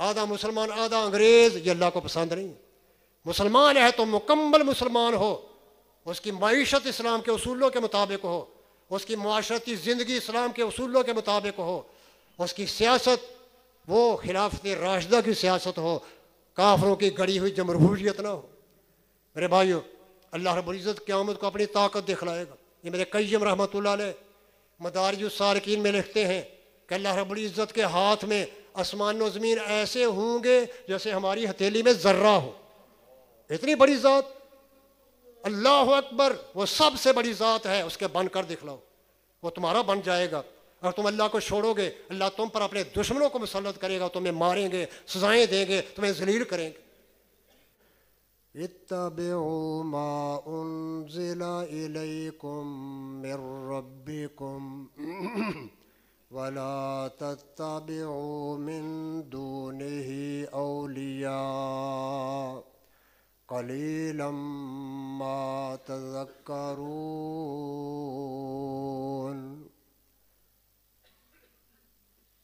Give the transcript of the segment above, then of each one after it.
آدھا مسلمان آدھا انگریز، یہ اللہ کو پسند نہیں ہے۔ مسلمان ہے تو مکمل مسلمان ہو، اس کی معیشت اسلام کے اصولوں کے مطابق ہو، اس کی معاشرتی زندگی اسلام کے اصولوں کے مطابق ہو، اس کی سیاست وہ خلافت راشدہ کی سیاست ہو، کافروں کی گڑی ہوئی جمہوریت نہ ہو۔ میرے بھائیو، اللہ رب العزت قیامت کو اپنی طاقت دکھلائے گا۔ یہ میرے قیم رحمۃ اللہ علیہ مدارج السالکین میں لکھتے ہیں کہ اللہ رب العزت کے ہاتھ میں آسمان و زمین ایسے ہوں گے جیسے ہماری ہتھیلی میں ذرہ ہو۔ اتنی بڑی ذات، اللہ اکبر، وہ سب سے بڑی ذات ہے، اس کے بن کر دکھلاؤ، وہ تمہارا بن جائے گا۔ اور تم اللہ کو چھوڑو گے، اللہ تم پر اپنے دشمنوں کو مسلط کرے گا، تمہیں ماریں گے، سزائیں دیں گے، تمہیں ذلیل کریں گے۔ اتبعوا ما انزل الیکم من ربکم ولا تتبعوا من دونه اولیاء قلیلا ما تذکرون۔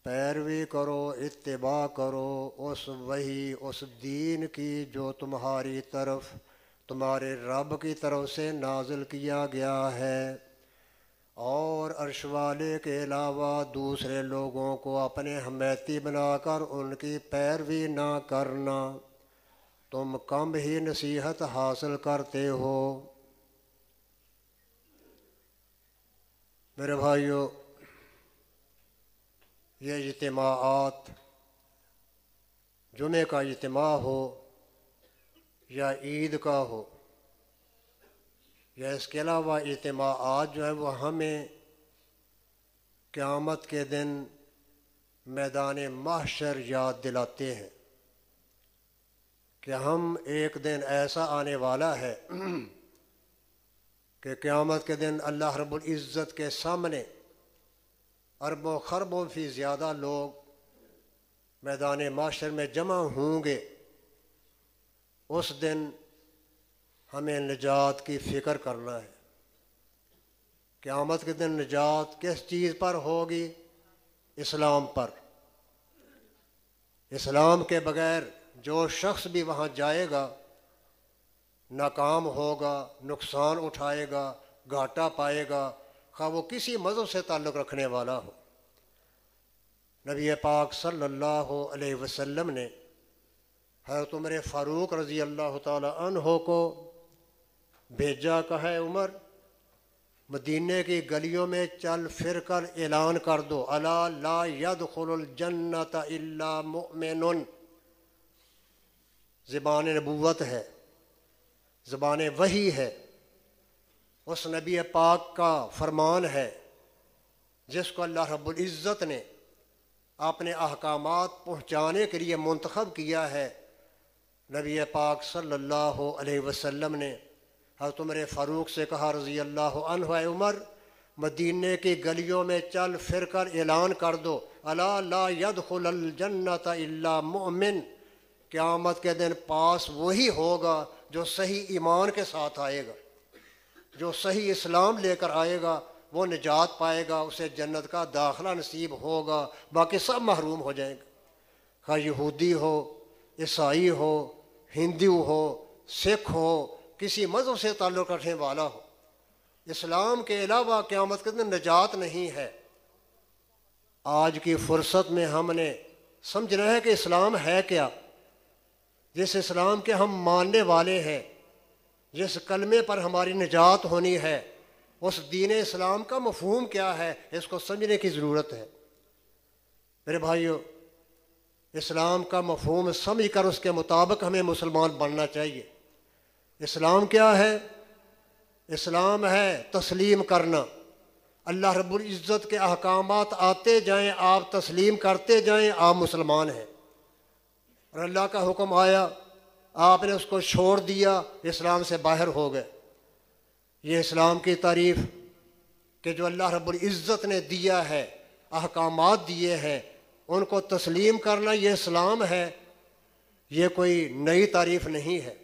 پیروی کرو، اتباع کرو اس وحی، اس دین کی جو تمہاری طرف، تمہارے رب کی طرف سے نازل کیا گیا ہے، اور عرش والے کے علاوہ دوسرے لوگوں کو اپنے حمیتی بنا کر ان کی پیروی نہ کرنا، تم کم ہی نصیحت حاصل کرتے ہو۔ میرے بھائیو، یہ اجتماعات، جمعہ کا اجتماع ہو یا عید کا ہو یا اس کے علاوہ اجتماعات جو ہے وہ ہمیں قیامت کے دن میدان محشر یاد دلاتے ہیں کہ ہم ایک دن ایسا آنے والا ہے کہ قیامت کے دن اللہ رب العزت کے سامنے اربوں خربوں فی زیادہ لوگ میدان محشر میں جمع ہوں گے۔ اس دن ہمیں نجات کی فکر کرنا ہے۔ قیامت کے دن نجات کس چیز پر ہوگی؟ اسلام پر۔ اسلام کے بغیر جو شخص بھی وہاں جائے گا ناکام ہوگا، نقصان اٹھائے گا، گھاٹا پائے گا، خواہ وہ کسی مذہب سے تعلق رکھنے والا ہو۔ نبی پاک صلی اللہ علیہ وسلم نے حضرت عمر فاروق رضی اللہ تعالی عنہ کو بھیجا، کہا ہے عمر مدینے کی گلیوں میں چل پھر کر اعلان کر دو، الا لا يدخل الجنت الا مؤمن۔ زبان نبوت ہے، زبان وحی ہے، اس نبی پاک کا فرمان ہے جس کو اللہ رب العزت نے اپنے احکامات پہنچانے کے لیے منتخب کیا ہے۔ نبی پاک صلی اللہ علیہ وسلم نے حضرت عمر فاروق سے کہا رضی اللہ عنہ، اے عمر مدینے کی گلیوں میں چل پھر کر اعلان کر دو، الا لا يدخل الجنت الا مؤمن۔ قیامت کے دن پاس وہی ہوگا جو صحیح ایمان کے ساتھ آئے گا، جو صحیح اسلام لے کر آئے گا، وہ نجات پائے گا، اسے جنت کا داخلہ نصیب ہوگا، باقی سب محروم ہو جائیں گے، خواہ یہودی ہو، عیسائی ہو، ہندو ہو، سکھ ہو، کسی مذہب سے تعلق رکھنے والا ہو۔ اسلام کے علاوہ قیامت کے دن نجات نہیں ہے۔ آج کی فرصت میں ہم نے سمجھنا ہے کہ اسلام ہے کیا، جس اسلام کے ہم ماننے والے ہیں، جس کلمے پر ہماری نجات ہونی ہے، اس دین اسلام کا مفہوم کیا ہے، اس کو سمجھنے کی ضرورت ہے۔ میرے بھائیو، اسلام کا مفہوم سمجھ کر اس کے مطابق ہمیں مسلمان بننا چاہیے۔ اسلام کیا ہے؟ اسلام ہے تسلیم کرنا۔ اللہ رب العزت کے احکامات آتے جائیں، آپ تسلیم کرتے جائیں، آپ مسلمان ہیں۔ اور اللہ کا حکم آیا، آپ نے اس کو چھوڑ دیا، اسلام سے باہر ہو گئے۔ یہ اسلام کی تعریف کہ جو اللہ رب العزت نے دیا ہے، احکامات دیے ہیں، ان کو تسلیم کرنا، یہ اسلام ہے۔ یہ کوئی نئی تعریف نہیں ہے،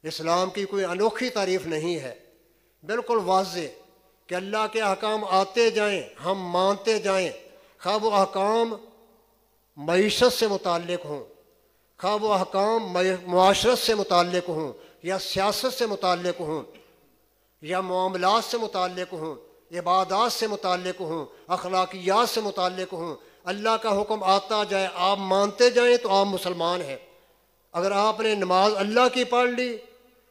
اسلام کی کوئی انوکھی تعریف نہیں ہے، بالکل واضح کہ اللہ کے احکام آتے جائیں، ہم مانتے جائیں، خواہ وہ احکام معیشت سے متعلق ہوں، خواہ وہ احکام معاشرت سے متعلق ہوں یا سیاست سے متعلق ہوں یا معاملات سے متعلق ہوں، عبادات سے متعلق ہوں، اخلاقیات سے متعلق ہوں، اللہ کا حکم آتا جائے، آپ مانتے جائیں تو آپ مسلمان ہیں۔ اگر آپ نے نماز اللہ کی پڑھ لی،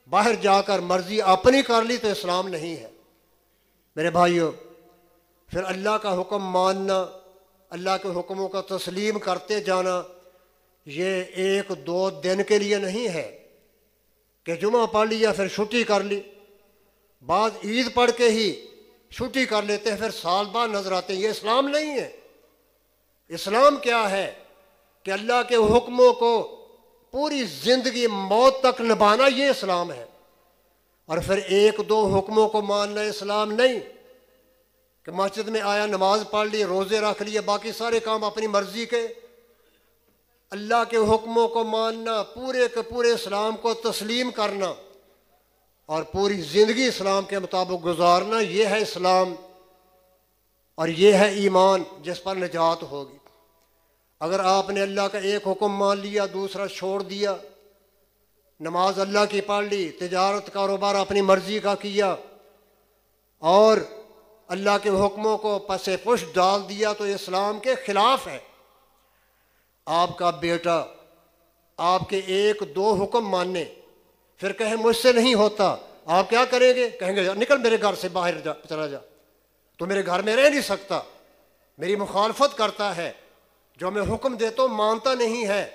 باہر جا کر مرضی اپنی کر لی، تو اسلام نہیں ہے۔ میرے بھائیو، پھر اللہ کا حکم ماننا، اللہ کے حکموں کا تسلیم کرتے جانا، یہ ایک دو دن کے لیے نہیں ہے کہ جمعہ پڑھ لیا پھر چھٹی کر لی، بعض عید پڑھ کے ہی چھٹی کر لیتے ہیں، پھر سال بعد نظر آتے ہیں۔ یہ اسلام نہیں ہے۔ اسلام کیا ہے کہ اللہ کے حکموں کو پوری زندگی موت تک نبھانا، یہ اسلام ہے۔ اور پھر ایک دو حکموں کو ماننا اسلام نہیں کہ مسجد میں آیا، نماز پڑھ لی، روزے رکھ لیے، باقی سارے کام اپنی مرضی کے۔ اللہ کے حکموں کو ماننا، پورے کے پورے اسلام کو تسلیم کرنا اور پوری زندگی اسلام کے مطابق گزارنا، یہ ہے اسلام اور یہ ہے ایمان جس پر نجات ہوگی۔ اگر آپ نے اللہ کا ایک حکم مان لیا، دوسرا چھوڑ دیا، نماز اللہ کی پڑھ لی، تجارت کاروبار اپنی مرضی کا کیا اور اللہ کے حکموں کو پس پش ڈال دیا، تو اسلام کے خلاف ہے۔ آپ کا بیٹا آپ کے ایک دو حکم ماننے پھر کہے مجھ سے نہیں ہوتا، آپ کیا کریں گے؟ کہیں گے نکل میرے گھر سے باہر چلا جا، تو میرے گھر میں رہ نہیں سکتا، میری مخالفت کرتا ہے، جو میں حکم دیتا ہوں مانتا نہیں ہے،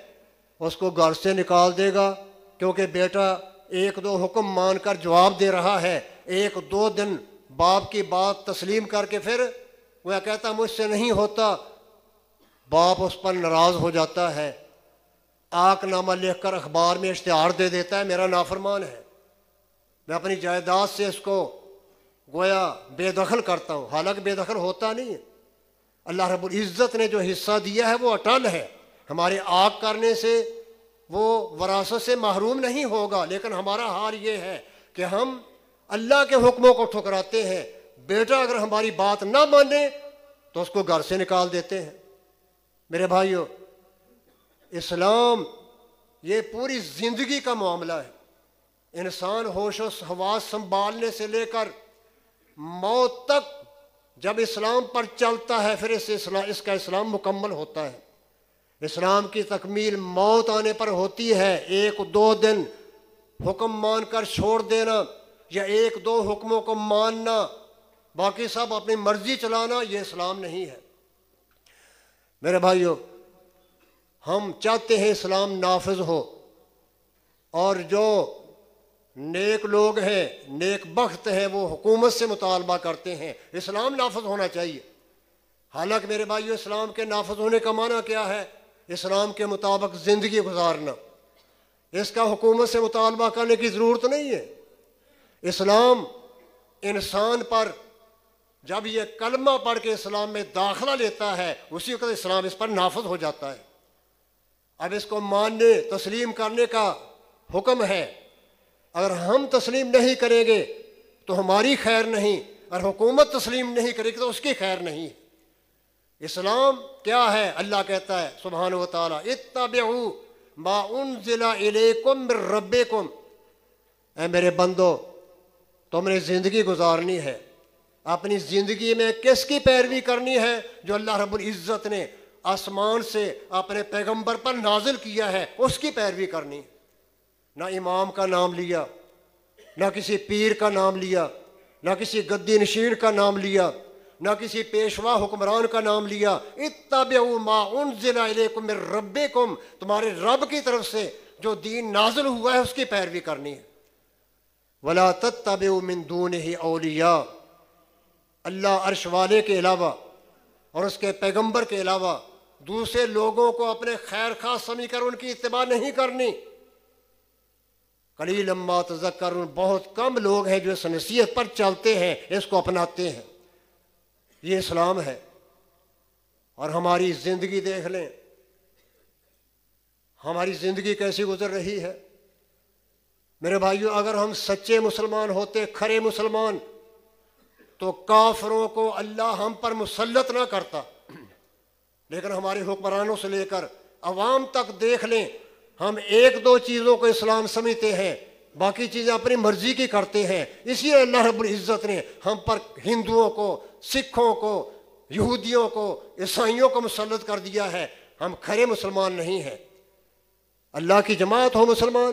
اس کو گھر سے نکال دے گا، کیونکہ بیٹا ایک دو حکم مان کر جواب دے رہا ہے۔ ایک دو دن باپ کی بات تسلیم کر کے پھر وہ کہتا مجھ سے نہیں ہوتا، باپ اس پر ناراض ہو جاتا ہے، آک نامہ لکھ کر اخبار میں اشتہار دے دیتا ہے میرا نافرمان ہے، میں اپنی جائیداد سے اس کو گویا بے دخل کرتا ہوں، حالانکہ بے دخل ہوتا نہیں ہے۔ اللہ رب العزت نے جو حصہ دیا ہے وہ اٹل ہے، ہمارے آگ کرنے سے وہ وراثت سے محروم نہیں ہوگا، لیکن ہمارا حال یہ ہے کہ ہم اللہ کے حکموں کو ٹھکراتے ہیں۔ بیٹا اگر ہماری بات نہ مانے تو اس کو گھر سے نکال دیتے ہیں۔ میرے بھائیو، اسلام یہ پوری زندگی کا معاملہ ہے۔ انسان ہوش و حواس سنبھالنے سے لے کر موت تک جب اسلام پر چلتا ہے، پھر اس کا اسلام مکمل ہوتا ہے۔ اسلام کی تکمیل موت آنے پر ہوتی ہے۔ ایک دو دن حکم مان کر چھوڑ دینا یا ایک دو حکموں کو ماننا، باقی سب اپنی مرضی چلانا، یہ اسلام نہیں ہے۔ میرے بھائیو، ہم چاہتے ہیں اسلام نافذ ہو، اور جو نیک لوگ ہیں، نیک بخت ہیں، وہ حکومت سے مطالبہ کرتے ہیں اسلام نافذ ہونا چاہیے۔ حالانکہ میرے بھائیو، اسلام کے نافذ ہونے کا معنی کیا ہے؟ اسلام کے مطابق زندگی گزارنا۔ اس کا حکومت سے مطالبہ کرنے کی ضرورت نہیں ہے۔ اسلام انسان پر جب یہ کلمہ پڑھ کے اسلام میں داخلہ لیتا ہے، اسی وقت اسلام اس پر نافذ ہو جاتا ہے۔ اب اس کو ماننے تسلیم کرنے کا حکم ہے۔ اگر ہم تسلیم نہیں کریں گے تو ہماری خیر نہیں، اور حکومت تسلیم نہیں کرے گی تو اس کی خیر نہیں۔ اسلام کیا ہے؟ اللہ کہتا ہے سبحانہ و تعالیٰ، اتبعوا ما انزل الیکم من ربکم، اے میرے بندو، تم نے زندگی گزارنی ہے، اپنی زندگی میں کس کی پیروی کرنی ہے؟ جو اللہ رب العزت نے آسمان سے اپنے پیغمبر پر نازل کیا ہے، اس کی پیروی کرنی۔ نہ امام کا نام لیا، نہ کسی پیر کا نام لیا، نہ کسی گدی نشین کا نام لیا، نہ کسی پیشوا حکمران کا نام لیا۔ اتبعوا ما انزل الیکم من ربکم، تمہارے رب کی طرف سے جو دین نازل ہوا ہے اس کی پیروی کرنی ہے۔ ولا تتبعوا من دونہ اولیاء، اللہ عرش والے کے علاوہ اور اس کے پیغمبر کے علاوہ دوسرے لوگوں کو اپنے خیر خواہ سمجھ کر ان کی اتباع نہیں کرنی۔ قلیلا ما تذکرون، بہت کم لوگ ہیں جو اس نصیحت پر چلتے ہیں، اس کو اپناتے ہیں۔ یہ اسلام ہے۔ اور ہماری زندگی دیکھ لیں، ہماری زندگی کیسی گزر رہی ہے۔ میرے بھائیو، اگر ہم سچے مسلمان ہوتے، کھرے مسلمان، تو کافروں کو اللہ ہم پر مسلط نہ کرتا۔ لیکن ہمارے حکمرانوں سے لے کر عوام تک دیکھ لیں، ہم ایک دو چیزوں کو اسلام سمجھتے ہیں، باقی چیزیں اپنی مرضی کی کرتے ہیں۔ اسی لیے اللہ رب العزت نے ہم پر ہندوؤں کو، سکھوں کو، یہودیوں کو، عیسائیوں کو مسلط کر دیا ہے۔ ہم کھرے مسلمان نہیں ہیں۔ اللہ کی جماعت ہو مسلمان،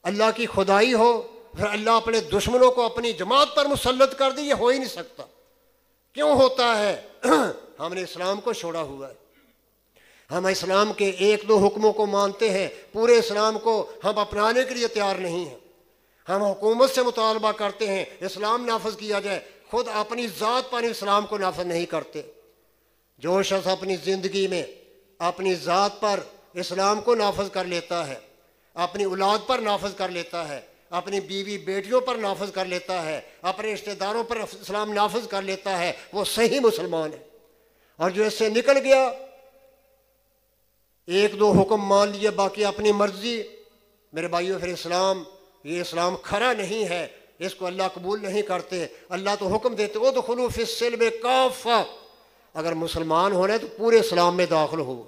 اللہ کی خدائی ہو، پھر اللہ اپنے دشمنوں کو اپنی جماعت پر مسلط کر دے، یہ ہو ہی نہیں سکتا۔ کیوں ہوتا ہے؟ ہم نے اسلام کو چھوڑا ہوا ہے۔ ہم اسلام کے ایک دو حکموں کو مانتے ہیں، پورے اسلام کو ہم اپنانے کے لیے تیار نہیں ہیں۔ ہم حکومت سے مطالبہ کرتے ہیں اسلام نافذ کیا جائے، خود اپنی ذات پر اسلام کو نافذ نہیں کرتے۔ جو شخص اپنی زندگی میں اپنی ذات پر اسلام کو نافذ کر لیتا ہے، اپنی اولاد پر نافذ کر لیتا ہے، اپنی بیوی بیٹیوں پر نافذ کر لیتا ہے، اپنے رشتہ داروں پر اسلام نافذ کر لیتا ہے، وہ صحیح مسلمان ہے۔ اور جو اس سے نکل گیا، ایک دو حکم مان لیے، باقی اپنی مرضی، میرے بھائیوں، پھر اسلام، یہ اسلام کھرا نہیں ہے، اس کو اللہ قبول نہیں کرتے۔ اللہ تو حکم دیتے ادخلوا فی السلم کافہ، اگر مسلمان ہونا ہے تو پورے اسلام میں داخل ہو،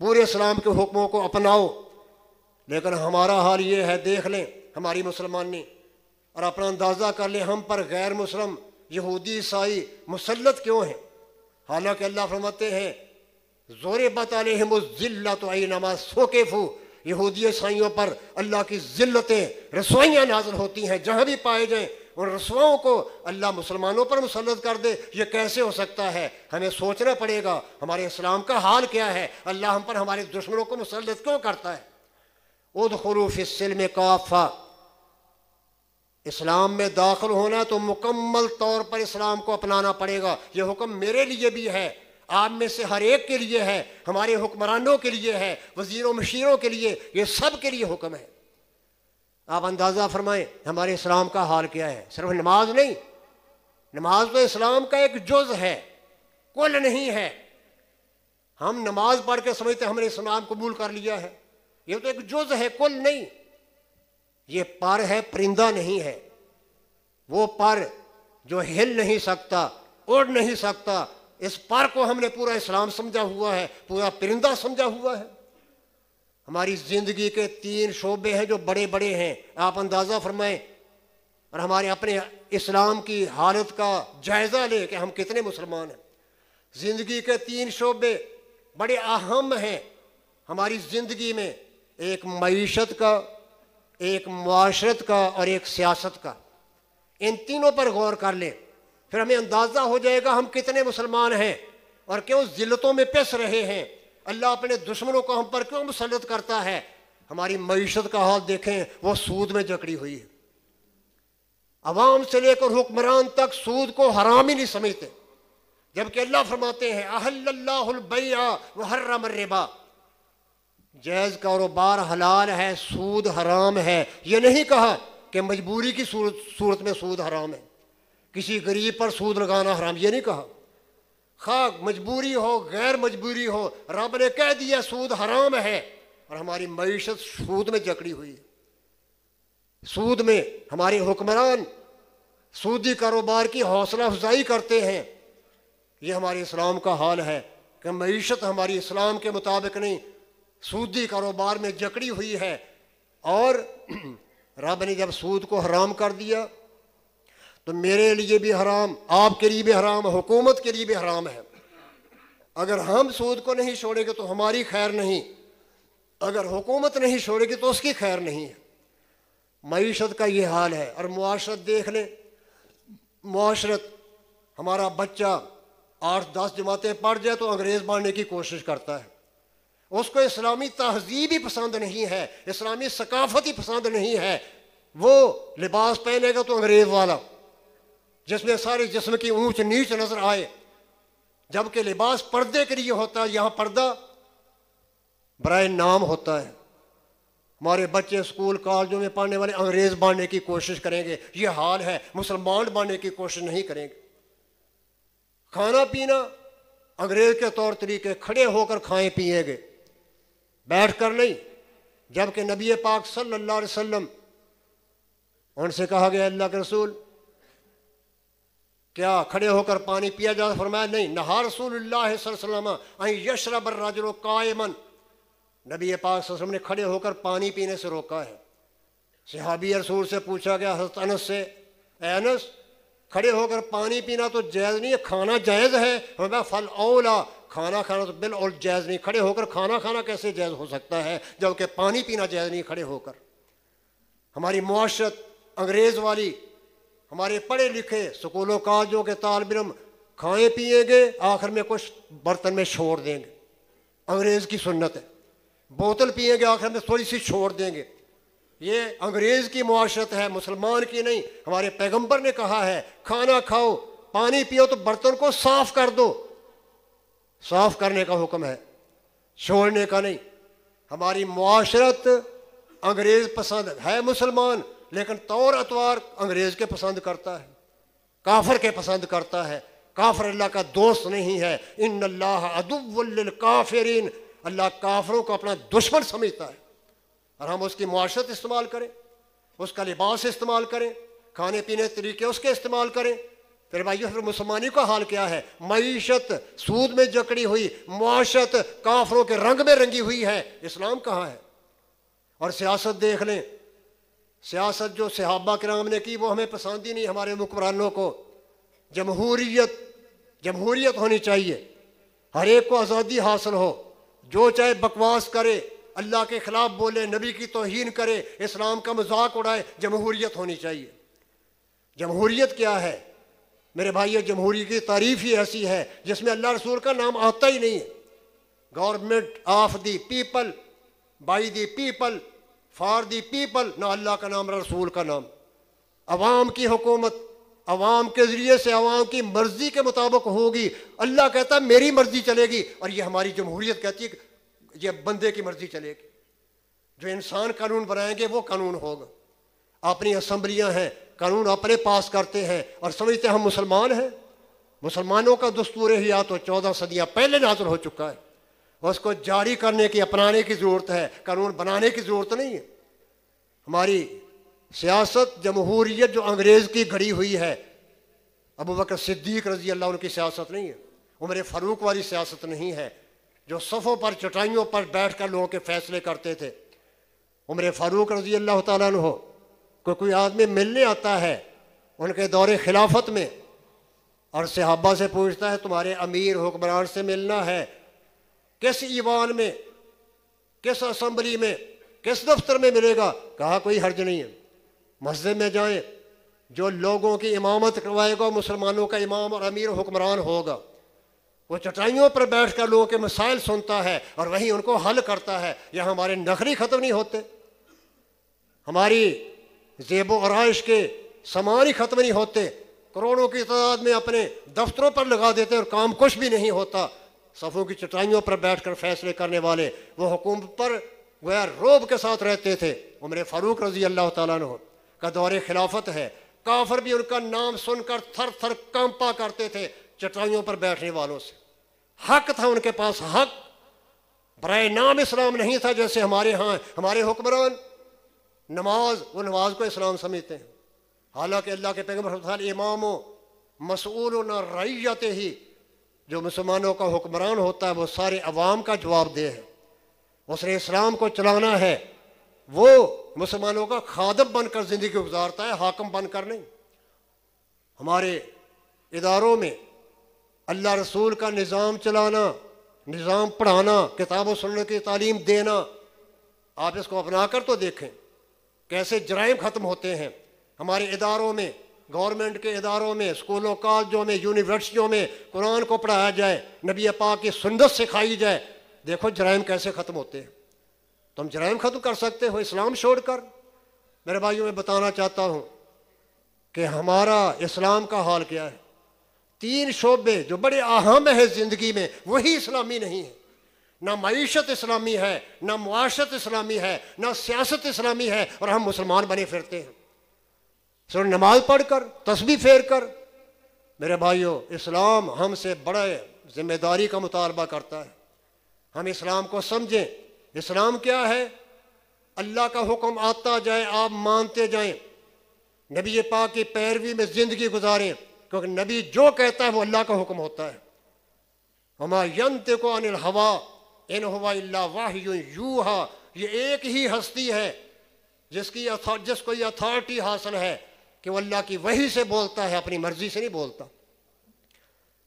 پورے اسلام کے حکموں کو اپناؤ۔ لیکن ہمارا حال یہ ہے، دیکھ لیں ہماری مسلمانی اور اپنا اندازہ کر لیں ہم پر غیر مسلم، یہودی، عیسائی مسلط کیوں ہیں؟ حالانکہ اللہ فرماتے ہیں ضربت علیہم الذلۃ اینما ثقفوا، یہودی عیسائیوں پر اللہ کی ذلتیں، رسوائیاں نازل ہوتی ہیں جہاں بھی پائے جائیں۔ ان رسواؤں کو اللہ مسلمانوں پر مسلط کر دے، یہ کیسے ہو سکتا ہے؟ ہمیں سوچنا پڑے گا ہمارے اسلام کا حال کیا ہے، اللہ ہم پر ہمارے دشمنوں کو مسلط کیوں کرتا ہے؟ ادخلوا فی السلم کافہ، اسلام میں داخل ہونا تو مکمل طور پر اسلام کو اپنانا پڑے گا۔ یہ حکم میرے لیے بھی ہے، آپ میں سے ہر ایک کے لیے ہے، ہمارے حکمرانوں کے لیے ہے، وزیروں مشیروں کے لیے، یہ سب کے لیے حکم ہے۔ آپ اندازہ فرمائیں ہمارے اسلام کا حال کیا ہے۔ صرف نماز نہیں، نماز تو اسلام کا ایک جز ہے، کل نہیں ہے۔ ہم نماز پڑھ کے سمجھتے ہم نے اسلام قبول کر لیا ہے، یہ تو ایک جز ہے، کل نہیں۔ یہ پر ہے، پرندہ نہیں ہے۔ وہ پر جو ہل نہیں سکتا، اڑ نہیں سکتا، اس پر کو ہم نے پورا اسلام سمجھا ہوا ہے، پورا پرندہ سمجھا ہوا ہے۔ ہماری زندگی کے 3 شعبے ہیں جو بڑے بڑے ہیں، آپ اندازہ فرمائیں، اور ہمارے اپنے اسلام کی حالت کا جائزہ لیں کہ ہم کتنے مسلمان ہیں۔ زندگی کے 3 شعبے بڑے اہم ہیں ہماری زندگی میں، ایک معیشت کا، ایک معاشرت کا، اور ایک سیاست کا۔ ان تینوں پر غور کر لیں، پھر ہمیں اندازہ ہو جائے گا ہم کتنے مسلمان ہیں اور کیوں ذلتوں میں پس رہے ہیں۔ اللہ اپنے دشمنوں کو ہم پر کیوں مسلط کرتا ہے؟ ہماری معیشت کا حال دیکھیں، وہ سود میں جکڑی ہوئی ہے۔ عوام سے لے کر حکمران تک سود کو حرام ہی نہیں سمجھتے، جبکہ اللہ فرماتے ہیں احل اللہ البیع وحرم الربا، جائز کاروبار حلال ہے، سود حرام ہے۔ یہ نہیں کہا کہ مجبوری کی صورت میں سود حرام ہے، کسی غریب پر سود لگانا حرام، یہ نہیں کہا۔ خواہ مجبوری ہو، غیر مجبوری ہو، رب نے کہہ دیا سود حرام ہے، اور ہماری معیشت سود میں جکڑی ہوئی ہے۔ سود میں ہمارے حکمران سودی کاروبار کی حوصلہ افزائی کرتے ہیں۔ یہ ہمارے اسلام کا حال ہے کہ معیشت ہماری اسلام کے مطابق نہیں، سودی کاروبار میں جکڑی ہوئی ہے۔ اور رب نے جب سود کو حرام کر دیا تو میرے لیے بھی حرام، آپ کے لیے بھی حرام، حکومت کے لیے بھی حرام ہے۔ اگر ہم سود کو نہیں چھوڑیں گے تو ہماری خیر نہیں، اگر حکومت نہیں چھوڑے گی تو اس کی خیر نہیں ہے۔ معیشت کا یہ حال ہے۔ اور معاشرت دیکھ لیں، معاشرت، ہمارا بچہ 8-10 جماعتیں پڑھ جائے تو انگریز بننے کی کوشش کرتا ہے، اس کو اسلامی تہذیب ہی پسند نہیں ہے، اسلامی ثقافت ہی پسند نہیں ہے۔ وہ لباس پہنے گا تو انگریز والا، جس میں سارے جسم کی اونچ نیچ نظر آئے، جبکہ لباس پردے کے لیے ہوتا ہے، یہاں پردہ برائے نام ہوتا ہے۔ ہمارے بچے اسکول کالجوں میں پڑھنے والے انگریز بننے کی کوشش کریں گے، یہ حال ہے، مسلمان بننے کی کوشش نہیں کریں گے۔ کھانا پینا انگریز کے طور طریقے، کھڑے ہو کر کھائیں پیئیں گے، بیٹھ کر نہیں، جبکہ نبی پاک صلی اللہ علیہ وسلم، ان سے کہا گیا اللہ کے رسول کیا کھڑے ہو کر پانی پیا جا؟ فرمایا نہیں. نہا رسول اللہ صلی اللہ علیہ وسلم ان یشرب الرجل قائما، نبی پاک صلی اللہ علیہ وسلم نے کھڑے ہو کر پانی پینے سے روکا ہے. صحابی رسول سے پوچھا گیا حضرت انس سے، اے انس کھڑے ہو کر پانی پینا تو جائز نہیں ہے، کھانا جائز ہے؟ فرمایا فل اولا، کھانا کھانا تو بالکل جائز نہیں. کھڑے ہو کر کھانا کھانا کیسے جائز ہو سکتا ہے جبکہ پانی پینا جائز نہیں کھڑے ہو کر؟ ہماری معاشرت انگریز والی، ہمارے پڑھے لکھے سکولوں کالجوں کے طالب علم کھائیں پیئیں گے، آخر میں کچھ برتن میں چھوڑ دیں گے. انگریز کی سنت ہے. بوتل پیئیں گے، آخر میں تھوڑی سی چھوڑ دیں گے. یہ انگریز کی معاشرت ہے، مسلمان کی نہیں. ہمارے پیغمبر نے کہا ہے کھانا کھاؤ پانی پیو تو برتن کو صاف کر دو. صاف کرنے کا حکم ہے، چھوڑنے کا نہیں. ہماری معاشرت انگریز پسند ہے، مسلمان لیکن طور اطوار انگریز کے پسند کرتا ہے، کافر کے پسند کرتا ہے. کافر اللہ کا دوست نہیں ہے. ان اللہ عدو للکافرین، اللہ کافروں کو اپنا دشمن سمجھتا ہے. اور ہم اس کی معاشرت استعمال کریں، اس کا لباس استعمال کریں، کھانے پینے طریقے اس کے استعمال کریں. پھر بھائیو پھر مسلمانی کا حال کیا ہے؟ معیشت سود میں جکڑی ہوئی، معاشرت کافروں کے رنگ میں رنگی ہوئی ہے. اسلام کہاں ہے؟ اور سیاست دیکھ لیں، سیاست جو صحابہ کرام نے کی وہ ہمیں پسند ہی نہیں ہمارے حکمرانوں کو. جمہوریت ہونی چاہیے، ہر ایک کو آزادی حاصل ہو، جو چاہے بکواس کرے، اللہ کے خلاف بولے، نبی کی توہین کرے، اسلام کا مذاق اڑائے، جمہوریت ہونی چاہیے. جمہوریت کیا ہے میرے بھائیو؟ جمہوریت کی تعریف ہی ایسی ہے جس میں اللہ رسول کا نام آتا ہی نہیں ہے. Government of the people, by the people, for the people, نہ اللہ کا نام نہ رسول کا نام. عوام کی حکومت عوام کے ذریعے سے عوام کی مرضی کے مطابق ہوگی. اللہ کہتا ہے میری مرضی چلے گی، اور یہ ہماری جمہوریت کہتی ہے کہ یہ بندے کی مرضی چلے گی. جو انسان قانون بنائیں گے وہ قانون ہوگا. اپنی اسمبلیاں ہیں، قانون اپنے پاس کرتے ہیں اور سمجھتے ہیں ہم مسلمان ہیں. مسلمانوں کا دستور حیات تو 14 صدیاں پہلے نازل ہو چکا ہے. اس کو جاری کرنے کی، اپنانے کی ضرورت ہے، قانون بنانے کی ضرورت نہیں ہے. ہماری سیاست جمہوریت جو انگریز کی گھڑی ہوئی ہے، ابو بکر صدیق رضی اللہ عنہ کی سیاست نہیں ہے، عمر فاروق والی سیاست نہیں ہے جو صفوں پر چٹائیوں پر بیٹھ کر لوگوں کے فیصلے کرتے تھے. عمر فاروق رضی اللہ تعالیٰ عنہ کو کوئی آدمی ملنے آتا ہے ان کے دور خلافت میں اور صحابہ سے پوچھتا ہے تمہارے امیر حکمران سے ملنا ہے، کس ایوان میں، کس اسمبلی میں، کس دفتر میں ملے گا؟ کہا کوئی حرج نہیں ہے، مسجد میں جائیں، جو لوگوں کی امامت کروائے گا مسلمانوں کا امام اور امیر حکمران ہوگا. وہ چٹائیوں پر بیٹھ کر لوگوں کے مسائل سنتا ہے اور وہیں ان کو حل کرتا ہے. یہاں ہمارے نخری ختم نہیں ہوتے، ہماری زیب و آرائش کے سامان ہی ختم نہیں ہوتے. کروڑوں کی تعداد میں اپنے دفتروں پر لگا دیتے اور کام کچھ بھی نہیں ہوتا. صفوں کی چٹائیوں پر بیٹھ کر فیصلے کرنے والے وہ حکومت پر گویا روب کے ساتھ رہتے تھے. عمر فاروق رضی اللہ تعالیٰ عنہ کا دور خلافت ہے. کافر بھی ان کا نام سن کر تھر تھر کانپا کرتے تھے چٹائیوں پر بیٹھنے والوں سے. حق تھا ان کے پاس، حق برائے نام اسلام نہیں تھا جیسے ہمارے ہاں ہمارے حکمران. نماز، وہ نماز کو اسلام سمجھتے ہیں، حالانکہ اللہ کے پیغمبر صلی اللہ علیہ وسلم امام و مسئول و رعیت ہی، جو مسلمانوں کا حکمران ہوتا ہے وہ سارے عوام کا جواب دہ ہے. اس نے اسلام کو چلانا ہے، وہ مسلمانوں کا خادم بن کر زندگی گزارتا ہے، حاکم بن کر نہیں. ہمارے اداروں میں اللہ رسول کا نظام چلانا، نظام پڑھانا، کتاب و سنت کی تعلیم دینا، آپ اس کو اپنا کر تو دیکھیں کیسے جرائم ختم ہوتے ہیں. ہمارے اداروں میں، گورنمنٹ کے اداروں میں، اسکولوں کالجوں میں، یونیورسٹیوں میں قرآن کو پڑھایا جائے، نبی پاک کی سنت سکھائی جائے، دیکھو جرائم کیسے ختم ہوتے ہیں. تم جرائم ختم کر سکتے ہو اسلام چھوڑ کر؟ میرے بھائیوں میں بتانا چاہتا ہوں کہ ہمارا اسلام کا حال کیا ہے. 3 شعبے جو بڑے اہم ہیں زندگی میں وہی اسلامی نہیں ہیں. نہ معیشت اسلامی ہے، نہ معاشرت اسلامی ہے، نہ سیاست اسلامی ہے، اور ہم مسلمان بنے پھرتے ہیں صرف نماز پڑھ کر، تسبیح پھیر کر. میرے بھائیوں اسلام ہم سے بڑے ذمہ داری کا مطالبہ کرتا ہے. ہم اسلام کو سمجھیں. اسلام کیا ہے؟ اللہ کا حکم آتا جائے، آپ مانتے جائیں، نبی پاک کی پیروی میں زندگی گزاریں، کیونکہ نبی جو کہتا ہے وہ اللہ کا حکم ہوتا ہے. وما ينطق عن الهوى ان هو الا وحی یوحی. یہ ایک ہی ہستی ہے جس کو یہ اتھارٹی حاصل ہے کہ وہ اللہ کی وحی سے بولتا ہے، اپنی مرضی سے نہیں بولتا.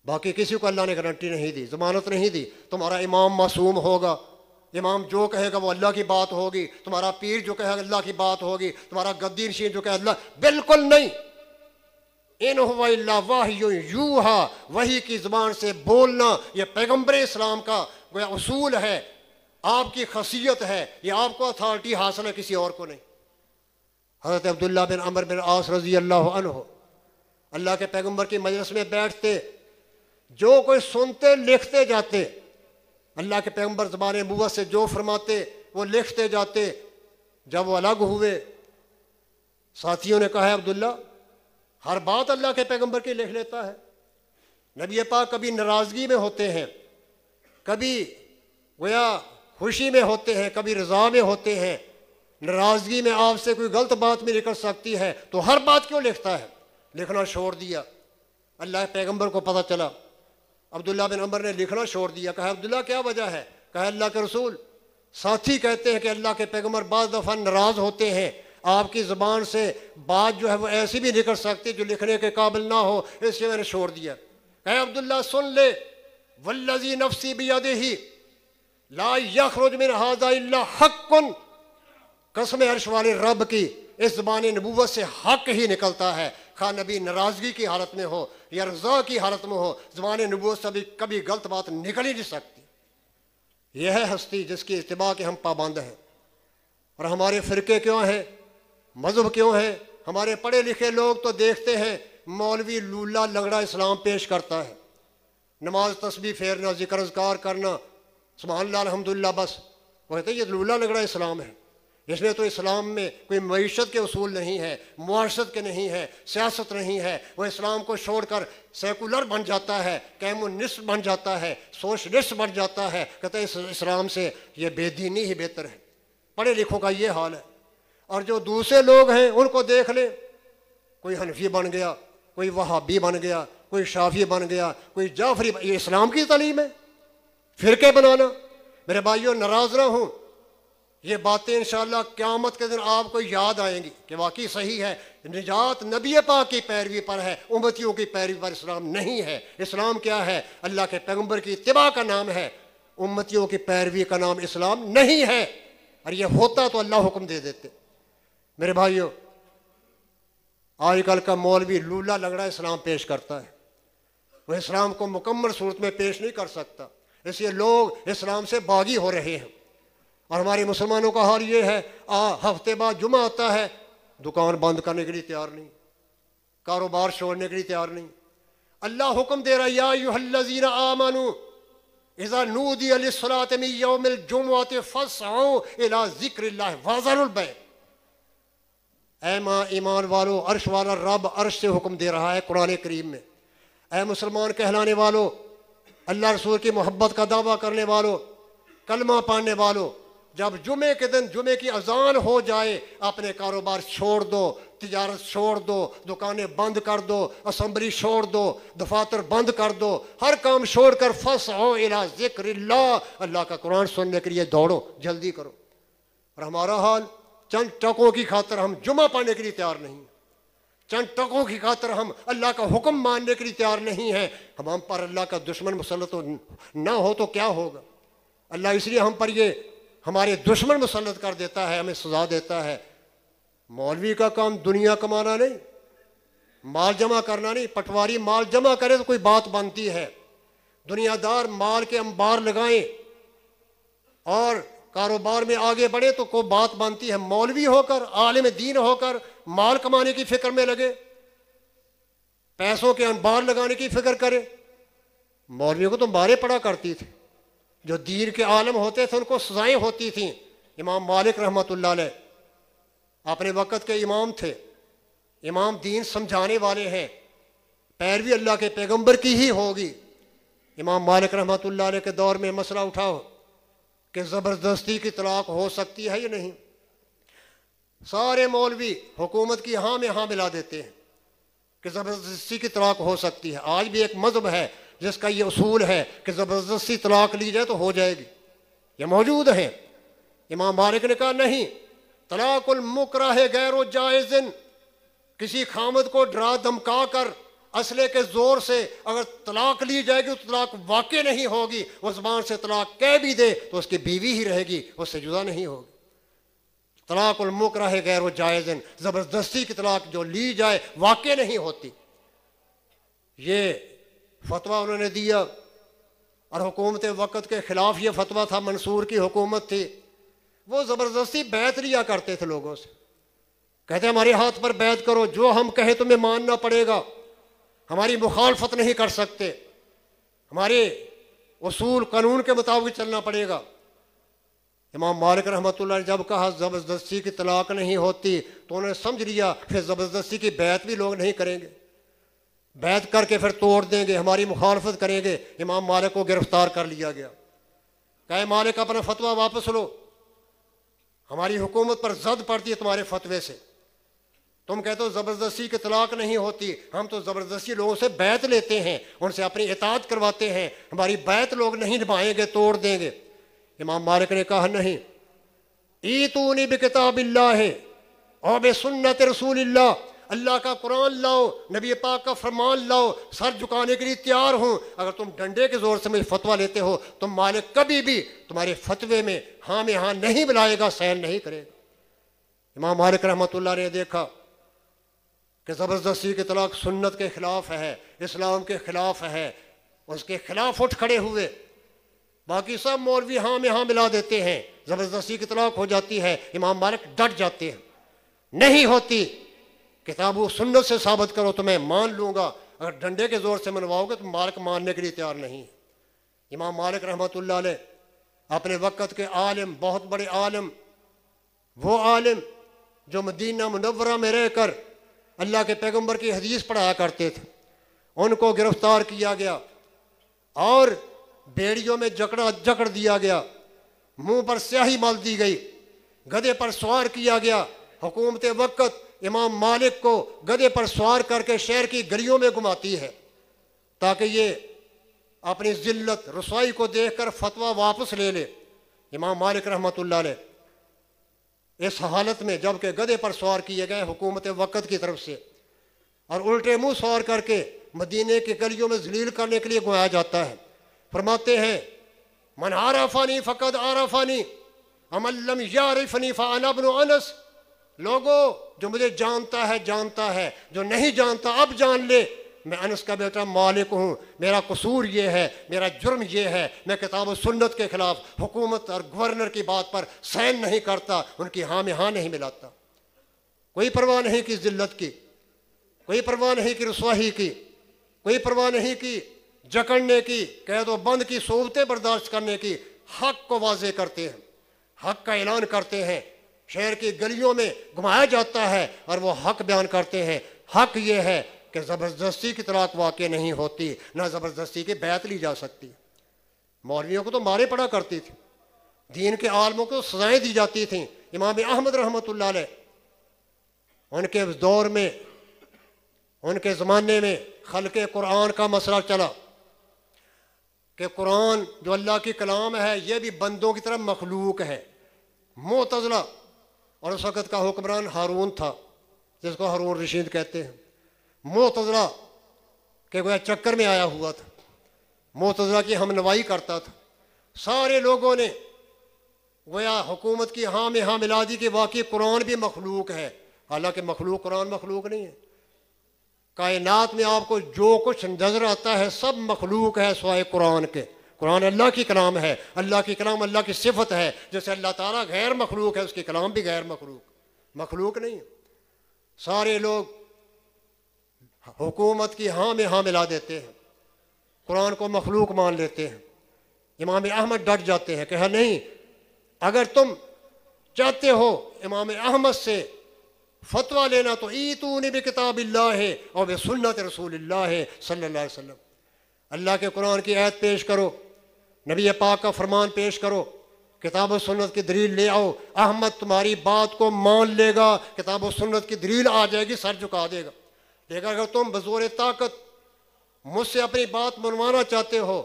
باقی کسی کو اللہ نے گارنٹی نہیں دی، ضمانت نہیں دی تمہارا امام معصوم ہوگا، امام جو کہے گا وہ اللہ کی بات ہوگی، تمہارا پیر جو کہے گا اللہ کی بات ہوگی، تمہارا گدی نشین جو کہے اللہ. بالکل نہیں. ان هو الا وحی یوحی. وحی کی زبان سے بولنا یہ پیغمبر اسلام کا گویا اصول ہے، آپ کی خاصیت ہے. یہ آپ کو اتھارٹی حاصل ہے، کسی اور کو نہیں. حضرت عبداللہ بن عمرو بن عاص رضی اللہ عنہ اللہ کے پیغمبر کی مجلس میں بیٹھتے، جو کوئی سنتے لکھتے جاتے. اللہ کے پیغمبر زبان نبوت سے جو فرماتے وہ لکھتے جاتے. جب وہ الگ ہوئے ساتھیوں نے کہا عبداللہ ہر بات اللہ کے پیغمبر کی لکھ لیتا ہے. نبی پاک کبھی ناراضگی میں ہوتے ہیں، کبھی گویا خوشی میں ہوتے ہیں، کبھی رضا میں ہوتے ہیں. ناراضگی میں آپ سے کوئی غلط بات بھی نکل سکتی ہے تو ہر بات کیوں لکھتا ہے؟ لکھنا چھوڑ دیا. اللہ کے پیغمبر کو پتہ چلا، عبداللہ بن عمر نے لکھنا چھوڑ دیا. کہا عبداللہ کیا وجہ ہے؟ کہا اللہ کے رسول ساتھی کہتے ہیں کہ اللہ کے پیغمبر بعض دفعہ ناراض ہوتے ہیں، آپ کی زبان سے بات جو ہے وہ ایسی بھی نکل سکتی جو لکھنے کے قابل نہ ہو، اس لیے میں نے چھوڑ دیا. کہا عبداللہ سن لے، والذی نفسی بیدہ لا یخرج من ھذا الا حق. قسم عرش والے رب کی اس زبان نبوت سے حق ہی نکلتا ہے، خواہ نبی ناراضگی کی حالت میں ہو یا رضا کی حالت میں ہو. زبان نبوت سے بھی کبھی غلط بات نکل ہی نہیں سکتی. یہ ہے ہستی جس کی اتباع کے ہم پابند ہیں. اور ہمارے فرقے کیوں ہیں، مذہب کیوں ہیں؟ ہمارے پڑھے لکھے لوگ تو دیکھتے ہیں مولوی لولا لنگڑا اسلام پیش کرتا ہے، نماز تسبیح پھیرنا، ذکر اذکار کرنا، سبحان اللہ الحمدللہ، بس وہ کہتے ہیں یہ لولا لنگڑا اسلام ہے. اس میں تو اسلام میں کوئی معیشت کے اصول نہیں ہے، معاشرت کے نہیں ہے، سیاست نہیں ہے. وہ اسلام کو چھوڑ کر سیکولر بن جاتا ہے، کمیونسٹ بن جاتا ہے، سوشلسٹ بن جاتا ہے. کہتے ہیں اس اسلام سے یہ بے دینی ہی بہتر ہے. پڑھے لکھوں کا یہ حال ہے. اور جو دوسرے لوگ ہیں ان کو دیکھ لیں، کوئی حنفی بن گیا، کوئی وہابی بن گیا، کوئی شافعی بن گیا، کوئی جعفری یہ اسلام کی تعلیم ہے؟ فرقے بنانا. میرے بھائیوں ناراض نہ ہوں، یہ باتیں انشاءاللہ قیامت کے دن آپ کو یاد آئیں گی کہ واقعی صحیح ہے. نجات نبی پاک کی پیروی پر ہے، امتیوں کی پیروی پر اسلام نہیں ہے. اسلام کیا ہے؟ اللہ کے پیغمبر کی اتباع کا نام ہے، امتیوں کی پیروی کا نام اسلام نہیں ہے. اور یہ ہوتا تو اللہ حکم دے دیتے. میرے بھائیوں آج کل کا مولوی لولا لنگڑا اسلام پیش کرتا ہے، وہ اسلام کو مکمل صورت میں پیش نہیں کر سکتا، اس لیے لوگ اسلام سے باغی ہو رہے ہیں. اور ہمارے مسلمانوں کا حال یہ ہے، ہفتے بعد جمعہ آتا ہے، دکان بند کرنے کے لیے تیار نہیں، کاروبار چھوڑنے کے لیے تیار نہیں. اللہ حکم دے رہا ہے یا ایھا الذین آمنوا اذا نودی للصلاۃ من یوم الجمعۃ فاسعوا الی ذکر اللہ وذروا البیع. اے ایمان والو، عرش والا رب عرش سے حکم دے رہا ہے قرآن کریم میں. اے مسلمان کہلانے والو، اللہ رسول کی محبت کا دعویٰ کرنے والو، کلمہ پڑھنے والو، جب جمعے کے دن جمعے کی اذان ہو جائے اپنے کاروبار چھوڑ دو، تجارت چھوڑ دو، دکانیں بند کر دو، اسمبلی چھوڑ دو، دفاتر بند کر دو، ہر کام چھوڑ کر فاسعوا الی ذکر اللہ، اللہ کا قرآن سننے کے لیے دوڑو، جلدی کرو. اور ہمارا حال چند ٹکوں کی خاطر ہم جمعہ پڑھنے کے لیے تیار نہیں، چند ٹکوں کی خاطر ہم اللہ کا حکم ماننے کے لیے تیار نہیں ہیں. ہم پر اللہ کا دشمن مسلط نہ ہو تو کیا ہوگا؟ اللہ اس لیے ہم پر یہ ہمارے دشمن مسلط کر دیتا ہے، ہمیں سزا دیتا ہے. مولوی کا کام دنیا کمانا نہیں، مال جمع کرنا نہیں. پٹواری مال جمع کرے تو کوئی بات بنتی ہے، دنیا دار مال کے انبار لگائیں اور کاروبار میں آگے بڑھے تو کوئی بات بنتی ہے. مولوی ہو کر، عالم دین ہو کر مال کمانے کی فکر میں لگے، پیسوں کے انبار لگانے کی فکر کرے. مولویوں کو تو مارے پڑا کرتی تھی، جو دین کے عالم ہوتے تھے ان کو سزائیں ہوتی تھیں. امام مالک رحمۃ اللہ علیہ اپنے وقت کے امام تھے، امام دین سمجھانے والے ہیں، پیروی اللہ کے پیغمبر کی ہی ہوگی. امام مالک رحمۃ اللہ علیہ کے دور میں مسئلہ اٹھاؤ کہ زبردستی کی طلاق ہو سکتی ہے یا نہیں. سارے مولوی حکومت کی ہاں میں ہاں ملا دیتے ہیں کہ زبردستی کی طلاق ہو سکتی ہے. آج بھی ایک مذہب ہے جس کا یہ اصول ہے کہ زبردستی طلاق لی جائے تو ہو جائے گی، یہ موجود ہے. امام مالک نے کہا نہیں، طلاق المکرہ غیر جائز، کسی خامد کو ڈرا دھمکا کر اسلحے کے زور سے اگر طلاق لی جائے گی تو طلاق واقع نہیں ہوگی. وہ زبان سے طلاق کہہ بھی دے تو اس کی بیوی ہی رہے گی، اس سے جدا نہیں ہوگی. طلاق المکرہ غیر جائز، زبردستی کی طلاق جو لی جائے واقع نہیں ہوتی. یہ فتویٰ انہوں نے دیا، اور حکومت وقت کے خلاف یہ فتویٰ تھا. منصور کی حکومت تھی، وہ زبردستی بیعت لیا کرتے تھے لوگوں سے. کہتے ہمارے ہاتھ پر بیعت کرو، جو ہم کہیں تمہیں ماننا پڑے گا، ہماری مخالفت نہیں کر سکتے، ہمارے اصول قانون کے مطابق چلنا پڑے گا. امام مالک رحمۃ اللہ نے جب کہا زبردستی کی طلاق نہیں ہوتی تو انہوں نے سمجھ لیا پھر زبردستی کی بیعت بھی لوگ نہیں کریں گے، بیعت کر کے پھر توڑ دیں گے، ہماری مخالفت کریں گے. امام مالک کو گرفتار کر لیا گیا. کہا مالک اپنا فتویٰ واپس لو، ہماری حکومت پر زد پڑتی ہے تمہارے فتوے سے. تم کہتے ہو زبردستی کی طلاق نہیں ہوتی، ہم تو زبردستی لوگوں سے بیعت لیتے ہیں، ان سے اپنی اطاعت کرواتے ہیں، ہماری بیعت لوگ نہیں نبھائیں گے، توڑ دیں گے. امام مالک نے کہا نہیں، ایتونی بکتاب اللہ اور بسنت رسول اللہ، اللہ کا قرآن لاؤ، نبی پاک کا فرمان لاؤ، سر جھکانے کے لیے تیار ہوں. اگر تم ڈنڈے کے زور سے مجھے فتویٰ لیتے ہو تو مالک کبھی بھی تمہارے فتوے میں ہاں میں ہاں نہیں ملائے گا، سین نہیں کرے گا. امام مالک رحمۃ اللہ نے دیکھا کہ زبردستی کی طلاق سنت کے خلاف ہے، اسلام کے خلاف ہے، اس کے خلاف اٹھ کھڑے ہوئے. باقی سب مولوی ہاں میں ہاں ملا دیتے ہیں، زبردستی کی طلاق ہو جاتی ہے. امام مالک ڈٹ جاتے ہیں، نہیں ہوتی، کتاب و سنت سے ثابت کرو تو میں مان لوں گا، اگر ڈنڈے کے زور سے منواؤ گے تو مالک ماننے کے لیے تیار نہیں. امام مالک رحمۃ اللہ علیہ اپنے وقت کے عالم، بہت بڑے عالم، وہ عالم جو مدینہ منورہ میں رہ کر اللہ کے پیغمبر کی حدیث پڑھایا کرتے تھے، ان کو گرفتار کیا گیا اور بیڑیوں میں جکڑ دیا گیا، منہ پر سیاہی مال دی گئی، گدھے پر سوار کیا گیا. حکومت وقت امام مالک کو گدھے پر سوار کر کے شہر کی گلیوں میں گھماتی ہے تاکہ یہ اپنی ذلت رسوائی کو دیکھ کر فتویٰ واپس لے لے. امام مالک رحمۃ اللہ علیہ اس حالت میں جب کہ گدھے پر سوار کیے گئے حکومت وقت کی طرف سے اور الٹے منہ سوار کر کے مدینے کی گلیوں میں ذلیل کرنے کے لیے گھمایا جاتا ہے، فرماتے ہیں من عرفنی فقد عرفنی ومن لم یعرفنی فانا ابن انس. لوگوں جو مجھے جانتا ہے جانتا ہے، جو نہیں جانتا اب جان لے، میں انس کا بیٹا مالک ہوں. میرا قصور یہ ہے، میرا جرم یہ ہے، میں کتاب و سنت کے خلاف حکومت اور گورنر کی بات پر سین نہیں کرتا، ان کی ہاں میں ہاں نہیں ملاتا. کوئی پرواہ نہیں کی ذلت کی، کوئی پرواہ نہیں کی رسوائی کی، کوئی پرواہ نہیں کی جکڑنے کی، قید و بند کی صعوبتیں برداشت کرنے کی. حق کو واضح کرتے ہیں، حق کا اعلان کرتے ہیں، شہر کی گلیوں میں گھمایا جاتا ہے اور وہ حق بیان کرتے ہیں. حق یہ ہے کہ زبردستی کی طلاق واقع نہیں ہوتی، نہ زبردستی کی بیعت لی جا سکتی. مولویوں کو تو مارے پڑا کرتی تھی، دین کے عالموں کو سزائیں دی جاتی تھیں. امام احمد رحمۃ اللہ علیہ ان کے دور میں، ان کے زمانے میں خلق قرآن کا مسئلہ چلا کہ قرآن جو اللہ کی کلام ہے یہ بھی بندوں کی طرح مخلوق ہے. معتزلہ اور اس وقت کا حکمران ہارون تھا جس کو ہارون رشید کہتے ہیں. معتزلہ کہ گویا چکر میں آیا ہوا تھا، معتزلہ کی ہم نوائی کرتا تھا. سارے لوگوں نے گویا حکومت کی ہاں میں ہاں ملا دی کہ واقعی قرآن بھی مخلوق ہے، حالانکہ مخلوق قرآن مخلوق نہیں ہے. کائنات میں آپ کو جو کچھ نظر آتا ہے سب مخلوق ہے سوائے قرآن کے. قرآن اللہ کی کلام ہے، اللہ کی کلام اللہ کی صفت ہے. جیسے اللہ تعالیٰ غیر مخلوق ہے، اس کی کلام بھی غیر مخلوق نہیں ہے. سارے لوگ حکومت کی ہاں میں ہاں ملا دیتے ہیں، قرآن کو مخلوق مان لیتے ہیں. امام احمد ڈٹ جاتے ہیں کہ نہیں، اگر تم چاہتے ہو امام احمد سے فتویٰ لینا تو ایتونی بکتاب اللہ اور بسنت رسول اللہ صلی اللہ علیہ وسلم. اللہ کے قرآن کی آیت پیش کرو، نبی پاک کا فرمان پیش کرو، کتاب و سنت کی دلیل لے آؤ. احمد تمہاری بات کو مان لے گا، کتاب و سنت کی دلیل آ جائے گی، سر جھکا دے گا. لیکن اگر تم بزور طاقت مجھ سے اپنی بات منوانا چاہتے ہو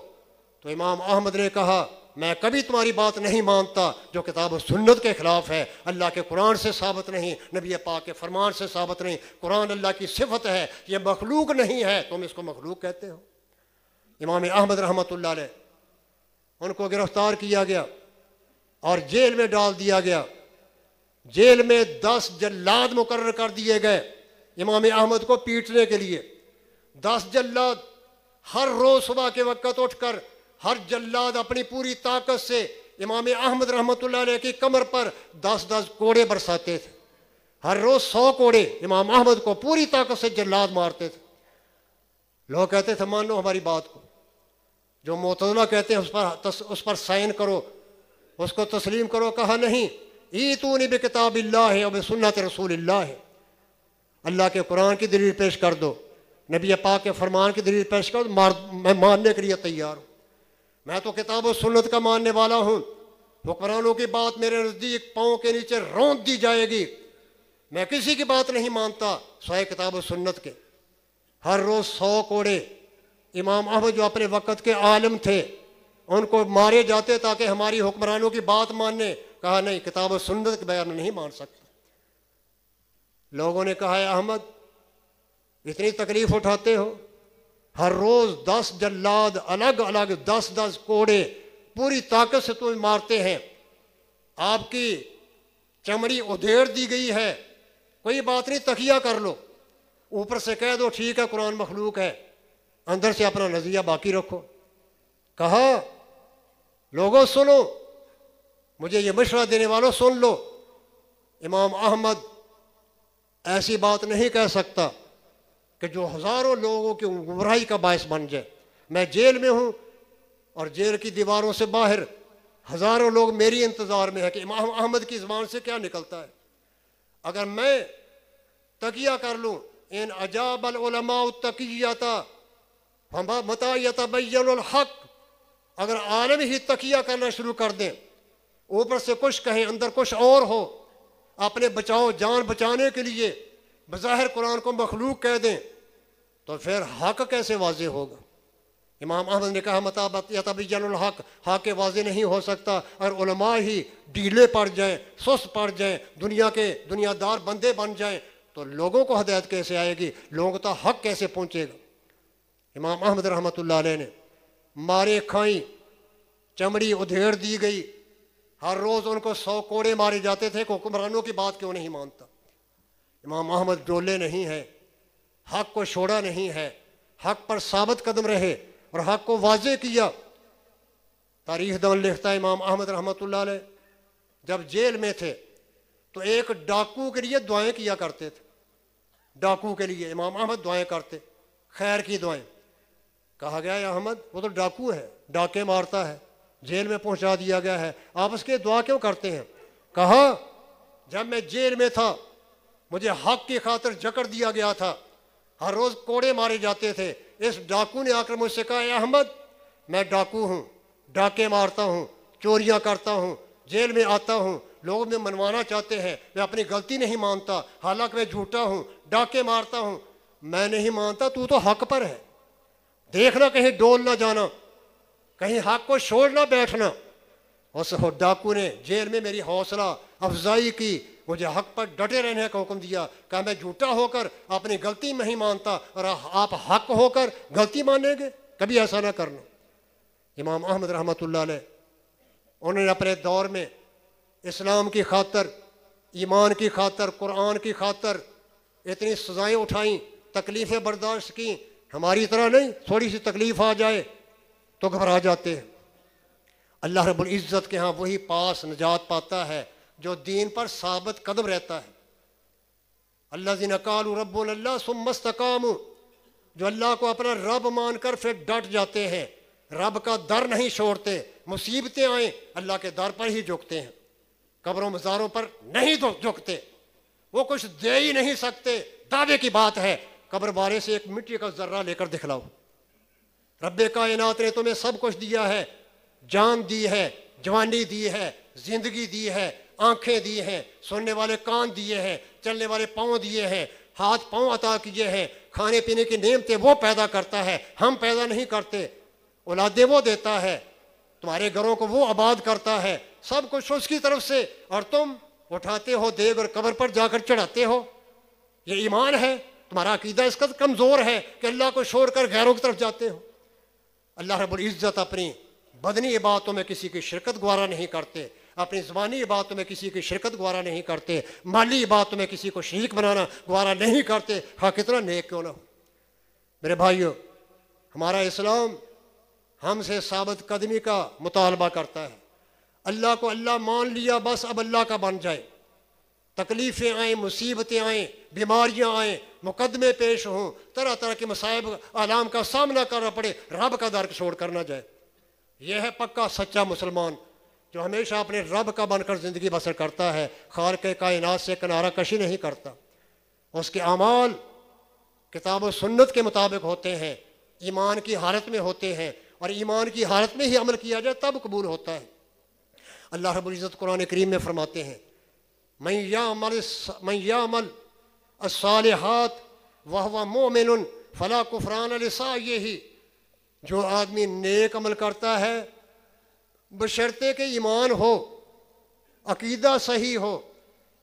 تو امام احمد نے کہا میں کبھی تمہاری بات نہیں مانتا جو کتاب و سنت کے خلاف ہے، اللہ کے قرآن سے ثابت نہیں، نبی پاک کے فرمان سے ثابت نہیں۔ قرآن اللہ کی صفت ہے، یہ مخلوق نہیں ہے، تم اس کو مخلوق کہتے ہو۔ امام احمد رحمۃ اللہ علیہ ان کو گرفتار کیا گیا اور جیل میں ڈال دیا گیا۔ جیل میں 10 جلاد مقرر کر دیے گئے امام احمد کو پیٹنے کے لیے۔ 10 جلاد ہر روز صبح کے وقت اٹھ کر ہر جلاد اپنی پوری طاقت سے امام احمد رحمۃ اللہ علیہ کی کمر پر 10 کوڑے برساتے تھے۔ ہر روز 100 کوڑے امام احمد کو پوری طاقت سے جلاد مارتے تھے۔ لوگ کہتے تھے مان لو ہماری بات کو، جو معتزلہ کہتے ہیں اس پر سائن کرو، اس کو تسلیم کرو۔ کہا نہیں، ایتونی بکتاب اللہ و بسنت رسول اللہ، اللہ کے قرآن کی دلیل پیش کر دو، نبی پاک کے فرمان کی دلیل پیش کر دو، میں ماننے کے لیے تیار ہوں۔ میں تو کتاب و سنت کا ماننے والا ہوں، حکمرانوں کی بات میرے نزدیک پاؤں کے نیچے رونت دی جائے گی، میں کسی کی بات نہیں مانتا سوائے کتاب و سنت کے۔ ہر روز 100 کوڑے امام احمد جو اپنے وقت کے عالم تھے ان کو مارے جاتے تاکہ ہماری حکمرانوں کی بات ماننے۔ کہا نہیں، کتاب و سنت کے بغیر نہیں مان سکتا۔ لوگوں نے کہا اے احمد اتنی تکلیف اٹھاتے ہو، ہر روز 10 جلاد الگ الگ 10 کوڑے پوری طاقت سے تمہیں مارتے ہیں، آپ کی چمڑی ادھیڑ دی گئی ہے، کوئی بات نہیں تکیہ کر لو، اوپر سے کہہ دو ٹھیک ہے قرآن مخلوق ہے، اندر سے اپنا نظریہ باقی رکھو۔ کہا لوگوں سنو، مجھے یہ مشورہ دینے والوں سن لو، امام احمد ایسی بات نہیں کہہ سکتا کہ جو ہزاروں لوگوں کی گمراہی کا باعث بن جائے۔ میں جیل میں ہوں اور جیل کی دیواروں سے باہر ہزاروں لوگ میری انتظار میں ہے کہ امام احمد کی زبان سے کیا نکلتا ہے۔ اگر میں تقیہ کر لوں، ان اجاب العلماء التقیۃ متی یتبین الحق، اگر عالم ہی تقیہ کرنا شروع کر دیں، اوپر سے کچھ کہیں اندر کچھ اور ہو، اپنے جان بچانے کے لیے بظاہر قرآن کو مخلوق کہہ دیں، تو پھر حق کیسے واضح ہوگا؟ امام احمد نے کہا متی یتبین الحق، حق واضح نہیں ہو سکتا اگر علماء ہی ڈھیلے پڑ جائیں، سست پڑ جائیں، دنیا دار بندے بن جائیں، تو لوگوں کو ہدایت کیسے آئے گی؟ لوگوں تک حق کیسے پہنچے گا؟ امام احمد رحمۃ اللہ علیہ نے مارے کھائیں، چمڑی ادھیڑ دی گئی، ہر روز ان کو 100 کوڑے مارے جاتے تھے کہ حکمرانوں کی بات کیوں نہیں مانتا۔ امام احمد ڈولے نہیں ہے، حق کو چھوڑا نہیں ہے، حق پر ثابت قدم رہے اور حق کو واضح کیا۔ تاریخ دان لکھتا ہے امام احمد رحمۃ اللہ علیہ جب جیل میں تھے تو ایک ڈاکو کے لیے دعائیں کیا کرتے تھے، ڈاکو کے لیے امام احمد دعائیں کرتے، خیر کی دعائیں۔ کہا گیا یا احمد وہ تو ڈاکو ہے، ڈاکے مارتا ہے، جیل میں پہنچا دیا گیا ہے، آپ اس کے دعا کیوں کرتے ہیں؟ کہا جب میں جیل میں تھا مجھے حق کی خاطر جکڑ دیا گیا تھا، ہر روز کوڑے مارے جاتے تھے، اس ڈاکو نے آ کر مجھ سے کہا اے احمد میں ڈاکو ہوں، ڈاکے مارتا ہوں، چوریاں کرتا ہوں، جیل میں آتا ہوں، لوگ مجھے منوانا چاہتے ہیں، میں اپنی غلطی نہیں مانتا، حالانکہ میں جھوٹا ہوں، ڈاکے مارتا ہوں، میں نہیں مانتا، تو حق پر ہے، دیکھنا کہیں ڈول نہ جانا، کہیں حق کو چھوڑ نہ بیٹھنا۔ اس ڈاکو نے جیل میں میری حوصلہ افزائی کی، مجھے حق پر ڈٹے رہنے کا حکم دیا، کہ میں جھوٹا ہو کر اپنی غلطی نہیں مانتا اور آپ حق ہو کر غلطی مانیں گے، کبھی ایسا نہ کرنا۔ امام احمد رحمۃ اللہ علیہ انہوں نے اپنے دور میں اسلام کی خاطر، ایمان کی خاطر، قرآن کی خاطر اتنی سزائیں اٹھائیں، تکلیفیں برداشت کی، ہماری طرح نہیں تھوڑی سی تکلیف آ جائے تو گھبرا جاتے ہیں۔ اللہ رب العزت کے ہاں وہی پاس نجات پاتا ہے جو دین پر ثابت قدم رہتا ہے۔ الذین قالوا ربنا اللہ ثم استقاموا، جو اللہ کو اپنا رب مان کر پھر ڈٹ جاتے ہیں، رب کا در نہیں چھوڑتے، مصیبتیں آئیں اللہ کے در پر ہی جھکتے ہیں، قبروں مزاروں پر نہیں جھکتے، وہ کچھ دے ہی نہیں سکتے، دعوے کی بات ہے، قبر والے سے ایک مٹی کا ذرہ لے کر دکھلاؤ۔ رب کائنات نے تمہیں سب کچھ دیا ہے، جان دی ہے، جوانی دی ہے، زندگی دی ہے، آنکھیں دی ہیں، سننے والے کان دیے ہیں، چلنے والے پاؤں دیے ہیں، ہاتھ پاؤں عطا کیے ہیں، کھانے پینے کی نعمتیں وہ پیدا کرتا ہے، ہم پیدا نہیں کرتے، اولادیں وہ دیتا ہے، تمہارے گھروں کو وہ آباد کرتا ہے، سب کچھ اس کی طرف سے، اور تم اٹھاتے ہو دیگ اور قبر پر جا کر چڑھاتے ہو۔ یہ ایمان ہے؟ تمہارا عقیدہ اس قدر کمزور ہے کہ اللہ کو چھوڑ کر غیروں کی طرف جاتے ہو۔ اللہ رب العزت اپنی بدنی عبادتوں میں کسی کی شرکت گوارا نہیں کرتے، اپنی زبانی عبادتوں میں کسی کی شرکت گوارا نہیں کرتے، مالی عبادتوں میں کسی کو شریک بنانا گوارا نہیں کرتے، ہاں کتنا نیک کیوں نہ ہو۔ میرے بھائیو، ہمارا اسلام ہم سے ثابت قدمی کا مطالبہ کرتا ہے۔ اللہ کو اللہ مان لیا، بس اب اللہ کا بن جائے۔ تکلیفیں آئیں، مصیبتیں آئیں، بیماریاں آئیں، مقدمے پیش ہوں، طرح طرح کے مصائب آلام کا سامنا کرنا پڑے، رب کا در چھوڑ کر نہ جائے۔ یہ ہے پکا سچا مسلمان، جو ہمیشہ اپنے رب کا بن کر زندگی بسر کرتا ہے، خالق کائنات سے کنارہ کشی نہیں کرتا۔ اس کے اعمال کتاب و سنت کے مطابق ہوتے ہیں، ایمان کی حالت میں ہوتے ہیں، اور ایمان کی حالت میں ہی عمل کیا جائے تب قبول ہوتا ہے۔ اللہ رب العزت قرآن کریم میں فرماتے ہیں، من یعمل الصالحات وہو مومن فلا کفران لسعیہ، جو آدمی نیک عمل کرتا ہے بشرطے کہ ایمان ہو، عقیدہ صحیح ہو،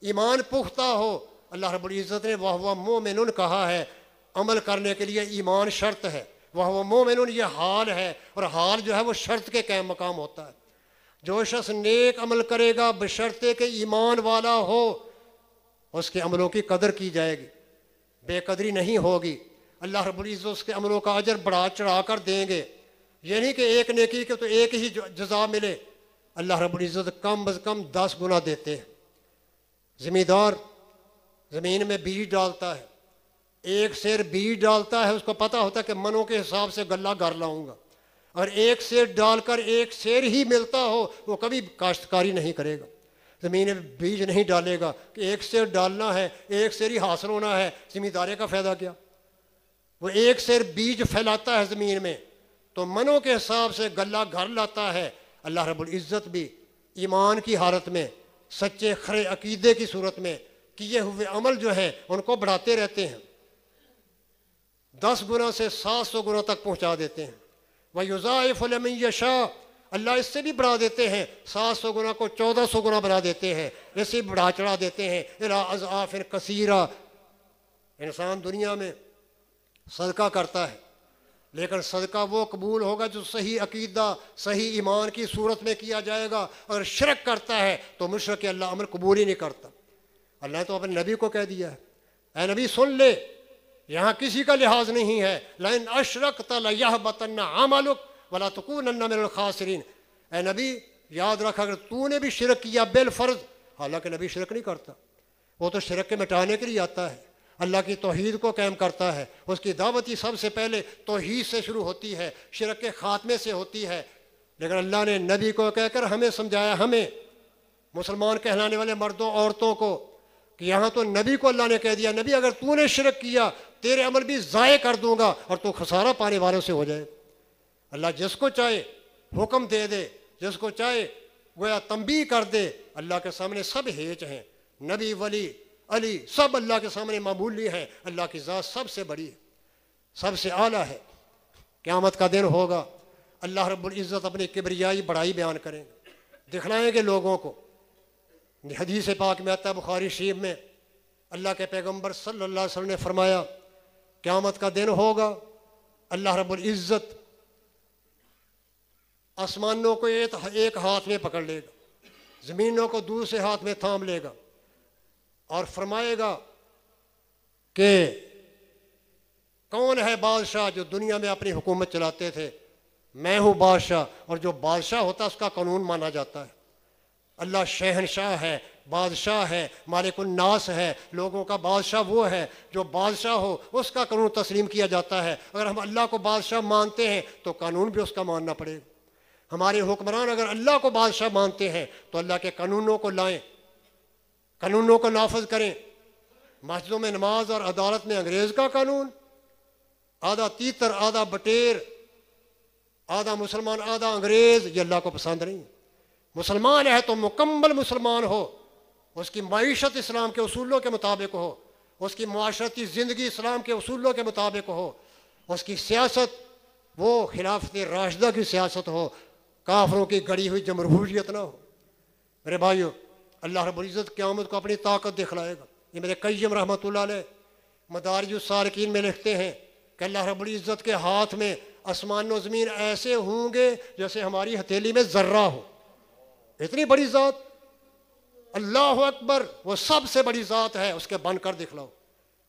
ایمان پختہ ہو۔ اللہ رب العزت نے وہو مومن کہا ہے، عمل کرنے کے لیے ایمان شرط ہے، وہو مومن یہ حال ہے، اور حال جو ہے وہ شرط کے قائم مقام ہوتا ہے۔ جو شخص نیک عمل کرے گا بشرطے کہ ایمان والا ہو، اس کے عملوں کی قدر کی جائے گی، بے قدری نہیں ہوگی۔ اللہ رب العزت اس کے عملوں کا اجر بڑھا چڑھا کر دیں گے۔ یہ نہیں کہ ایک نیکی کے تو ایک ہی جزا ملے، اللہ رب العزت کم از کم 10 گنا دیتے ہیں۔ زمیندار زمین میں بیج ڈالتا ہے، ایک سیر بیج ڈالتا ہے، اس کو پتہ ہوتا ہے کہ منوں کے حساب سے غلہ گھر لاؤں گا، اور ایک سیر ڈال کر ایک سیر ہی ملتا ہو، وہ کبھی کاشتکاری نہیں کرے گا، زمین میں بیج نہیں ڈالے گا کہ ایک سیر ڈالنا ہے، ایک سیر ہی حاصل ہونا ہے، زمیندارے کا فائدہ کیا؟ وہ ایک سیر بیج پھیلاتا ہے زمین میں تو منوں کے حساب سے غلہ گھر لاتا ہے۔ اللہ رب العزت بھی ایمان کی حالت میں، سچے کھرے عقیدے کی صورت میں کیے ہوئے عمل جو ہے ان کو بڑھاتے رہتے ہیں، 10 گنا سے 700 گنا تک پہنچا دیتے ہیں۔ وَيُضَاعِفُ لِمَن يَشَاءُ، اللہ اس سے بھی بڑھا دیتے ہیں، 700 گنا کو 1400 گنا بنا دیتے ہیں، اس سے بڑھا چڑھا دیتے ہیں، اِلَىٰ أَضْعَافٍ كَثِيرَةٍ۔ انسان دنیا میں صدقہ کرتا ہے، لیکن صدقہ وہ قبول ہوگا جو صحیح عقیدہ، صحیح ایمان کی صورت میں کیا جائے گا۔ اگر شرک کرتا ہے تو مشرک اللہ عمل قبول ہی نہیں کرتا۔ اللہ نے تو اپنے نبی کو کہہ دیا ہے، اے نبی سن لے، یہاں کسی کا لحاظ نہیں ہے، لَإِنْ أَشْرَكْتَ لَيَحْبَطَنَّ عَمَلُكَ وَلَا تَكُونَنَّ مِنَ الْخَاسِرِينَ۔ اے نبی یاد رکھ، اگر تو نے بھی شرک کیا بالفرض، حالانکہ نبی شرک نہیں کرتا، وہ تو شرک کے مٹانے کے لیے آتا ہے، اللہ کی توحید کو قائم کرتا ہے، اس کی دعوت ہی سب سے پہلے توحید سے شروع ہوتی ہے، شرک کے خاتمے سے ہوتی ہے۔ لیکن اللہ نے نبی کو کہہ کر ہمیں سمجھایا، ہمیں مسلمان کہلانے والے مردوں عورتوں کو، کہ یہاں تو نبی کو اللہ نے کہہ دیا، نبی اگر تو نے شرک کیا تیرے عمل بھی ضائع کر دوں گا اور تو خسارہ پانے والوں سے ہو جائے۔ اللہ جس کو چاہے حکم دے دے، جس کو چاہے گویا تنبیہ کر دے۔ اللہ کے سامنے سب ہیچ ہیں، نبی، ولی، علی، سب اللہ کے سامنے معمولی ہیں۔ اللہ کی ذات سب سے بڑی ہے، سب سے اعلیٰ ہے۔ قیامت کا دن ہوگا، اللہ رب العزت اپنی کبریائی بڑائی بیان کریں گے، دکھلائیں گے لوگوں کو۔ حدیث پاک میں آتا ہے، بخاری شریف میں، اللہ کے پیغمبر صلی اللہ علیہ وسلم نے فرمایا، قیامت کا دن ہوگا، اللہ رب العزت آسمانوں کو ایک ہاتھ میں پکڑ لے گا، زمینوں کو دوسرے ہاتھ میں تھام لے گا، اور فرمائے گا کہ کون ہے بادشاہ جو دنیا میں اپنی حکومت چلاتے تھے؟ میں ہوں بادشاہ، اور جو بادشاہ ہوتا ہے اس کا قانون مانا جاتا ہے۔ اللہ شہنشاہ ہے، بادشاہ ہے، مالک الناس ہے، لوگوں کا بادشاہ وہ ہے، جو بادشاہ ہو اس کا قانون تسلیم کیا جاتا ہے۔ اگر ہم اللہ کو بادشاہ مانتے ہیں تو قانون بھی اس کا ماننا پڑے گا۔ ہمارے حکمران اگر اللہ کو بادشاہ مانتے ہیں تو اللہ کے قانونوں کو لائیں، قانونوں کو نافذ کریں۔ مسجدوں میں نماز اور عدالت میں انگریز کا قانون، آدھا تیتر آدھا بٹیر، آدھا مسلمان آدھا انگریز، یہ اللہ کو پسند نہیں۔ مسلمان ہے تو مکمل مسلمان ہو، اس کی معیشت اسلام کے اصولوں کے مطابق ہو، اس کی معاشرتی زندگی اسلام کے اصولوں کے مطابق ہو، اس کی سیاست وہ خلافت راشدہ کی سیاست ہو، کافروں کی گڑی ہوئی جمہوریت نہ ہو۔ میرے بھائیو، اللہ رب العزت قیامت کو اپنی طاقت دکھلائے گا۔ یہ میرے قیم رحمۃ اللہ علیہ مدارج السالکین میں لکھتے ہیں کہ اللہ رب العزت کے ہاتھ میں آسمان و زمین ایسے ہوں گے جیسے ہماری ہتھیلی میں ذرہ ہو۔ اتنی بڑی ذات، اللہ اکبر، وہ سب سے بڑی ذات ہے، اس کے بن کر دکھلاؤ،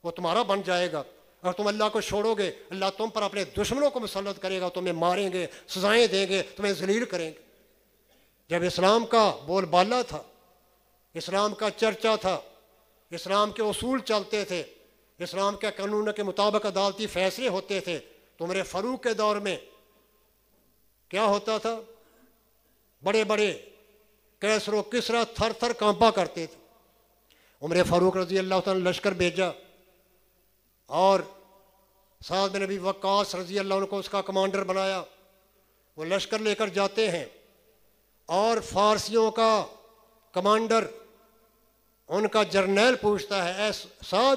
وہ تمہارا بن جائے گا۔ اور تم اللہ کو چھوڑو گے، اللہ تم پر اپنے دشمنوں کو مسلط کرے گا، تمہیں ماریں گے، سزائیں دیں گے، تمہیں ذلیل کریں گے۔ جب اسلام کا بول بالا تھا، اسلام کا چرچا تھا، اسلام کے اصول چلتے تھے، اسلام کے قانون کے مطابق عدالتی فیصلے ہوتے تھے، تو عمر فاروق کے دور میں کیا ہوتا تھا؟ بڑے بڑے کیسر و کسرا تھر تھر کانپا کرتے تھے۔ عمر فاروق رضی اللہ تعالیٰ نے لشکر بھیجا اور سعد بن ابی وقاص رضی اللہ عنہ کو اس کا کمانڈر بنایا۔ وہ لشکر لے کر جاتے ہیں اور فارسیوں کا کمانڈر ان کا جرنیل پوچھتا ہے، اے سعد،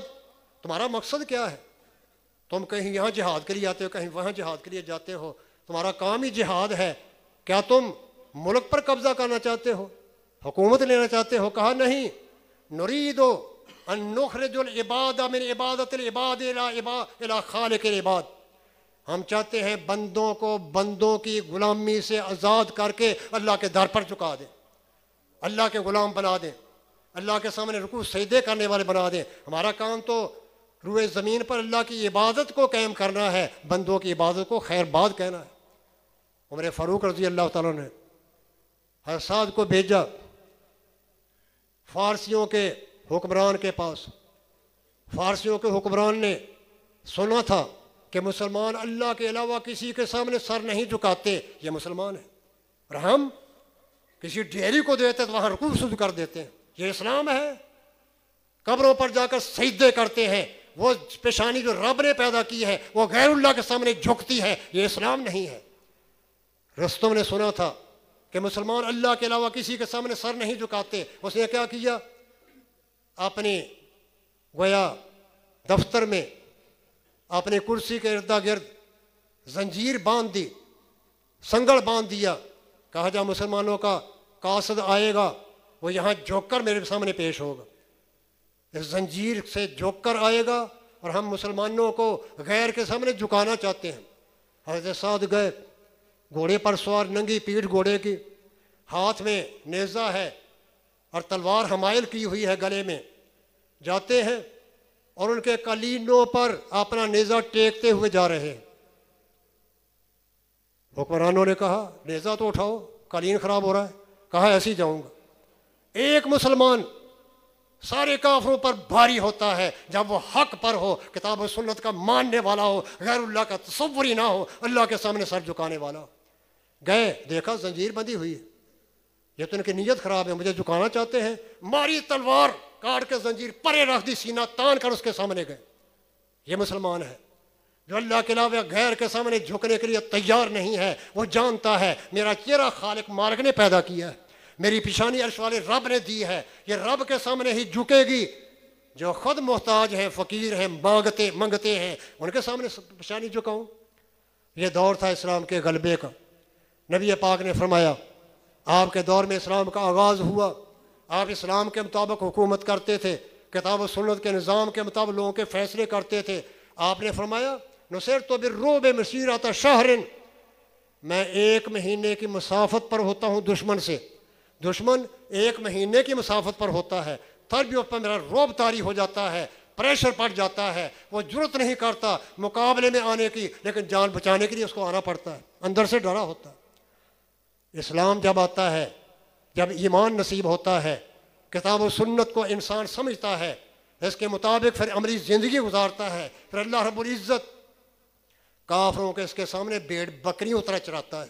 تمہارا مقصد کیا ہے؟ تم کہیں یہاں جہاد کے لیے آتے ہو، کہیں وہاں جہاد کے لیے جاتے ہو، تمہارا کام ہی جہاد ہے، کیا تم ملک پر قبضہ کرنا چاہتے ہو، حکومت لینا چاہتے ہو؟ کہا نہیں، نرید ان نخرج العباد من عبادت العباد الی خالق العباد، ہم چاہتے ہیں بندوں کو بندوں کی غلامی سے آزاد کر کے اللہ کے در پر چکا دیں، اللہ کے غلام بنا دیں، اللہ کے سامنے رکوع سجدے کرنے والے بنا دیں۔ ہمارا کام تو روئے زمین پر اللہ کی عبادت کو قائم کرنا ہے، بندوں کی عبادت کو خیر باد کہنا ہے۔ عمر فاروق رضی اللہ تعالیٰ نے حضرت سعد کو بھیجا فارسیوں کے حکمران کے پاس۔ فارسیوں کے حکمران نے سنا تھا کہ مسلمان اللہ کے علاوہ کسی کے سامنے سر نہیں جھکاتے، یہ مسلمان ہے، اور ہم کسی ڈیری کو دیتے تو وہاں رکوع سجود کر دیتے ہیں، یہ اسلام ہے۔ قبروں پر جا کر سجدے کرتے ہیں، وہ پیشانی جو رب نے پیدا کی ہے وہ غیر اللہ کے سامنے جھکتی ہے، یہ اسلام نہیں ہے۔ رستم نے سنا تھا کہ مسلمان اللہ کے علاوہ کسی کے سامنے سر نہیں جھکاتے، اس نے کیا کیا؟ اپنی گویا دفتر میں اپنی کرسی کے ارد گرد زنجیر باندھ دی، سنگڑ باندھ دیا، کہا جا مسلمانوں کا قاصد آئے گا وہ یہاں جھک کر میرے سامنے پیش ہوگا، اس زنجیر سے جھک کر آئے گا، اور ہم مسلمانوں کو غیر کے سامنے جھکانا چاہتے ہیں۔ حضرت سعد گئے، گھوڑے پر سوار، ننگی پیٹھ گھوڑے کی، ہاتھ میں نیزہ ہے اور تلوار حمائل کی ہوئی ہے گلے میں، جاتے ہیں اور ان کے قلینوں پر اپنا نیزہ ٹیکتے ہوئے جا رہے ہیں۔ حکمرانوں نے کہا نیزہ تو اٹھاؤ، قلین خراب ہو رہا ہے، کہا ایسے ہی جاؤں گا۔ ایک مسلمان سارے کافروں پر بھاری ہوتا ہے جب وہ حق پر ہو، کتاب و سنت کا ماننے والا ہو، غیر اللہ کا تصور ہی نہ ہو، اللہ کے سامنے سر جھکانے والا ہو۔ گئے، دیکھا زنجیر بندھی ہوئی ہے، یہ تو ان کی نیت خراب ہے، مجھے جھکانا چاہتے ہیں، ماری تلوار، کاٹ کے زنجیر پرے رکھ دی، سینہ تان کر اس کے سامنے گئے۔ یہ مسلمان ہے جو اللہ کے علاوہ غیر کے سامنے جھکنے کے لیے تیار نہیں ہے۔ وہ جانتا ہے میرا چہرہ خالق مالک نے پیدا کیا ہے، میری پیشانی عرش والے رب نے دی ہے، یہ رب کے سامنے ہی جھکے گی۔ جو خود محتاج ہیں، فقیر ہیں، منگتے ہیں، ان کے سامنے پیشانی جھکاؤں؟ یہ دور تھا اسلام کے غلبے کا۔ نبی پاک نے فرمایا آپ کے دور میں اسلام کا آغاز ہوا، آپ اسلام کے مطابق حکومت کرتے تھے، کتاب و سنت کے نظام کے مطابق لوگوں کے فیصلے کرتے تھے۔ آپ نے فرمایا نصرت بالرعب مسیرۃ شہر، میں 1 مہینے کی مسافت پر ہوتا ہوں دشمن سے، دشمن 1 مہینے کی مسافت پر ہوتا ہے، تب بھی اس پر میرا رعب طاری ہو جاتا ہے، پریشر پڑ جاتا ہے، وہ جرت نہیں کرتا مقابلے میں آنے کی، لیکن جان بچانے کے لیے اس کو آنا پڑتا ہے، اندر سے ڈرا ہوتا ہے۔ اسلام جب آتا ہے، جب ایمان نصیب ہوتا ہے، کتاب و سنت کو انسان سمجھتا ہے، اس کے مطابق پھر عملی زندگی گزارتا ہے، پھر اللہ رب العزت کافروں کے اس کے سامنے بھیڑ بکری اترا چراتا ہے۔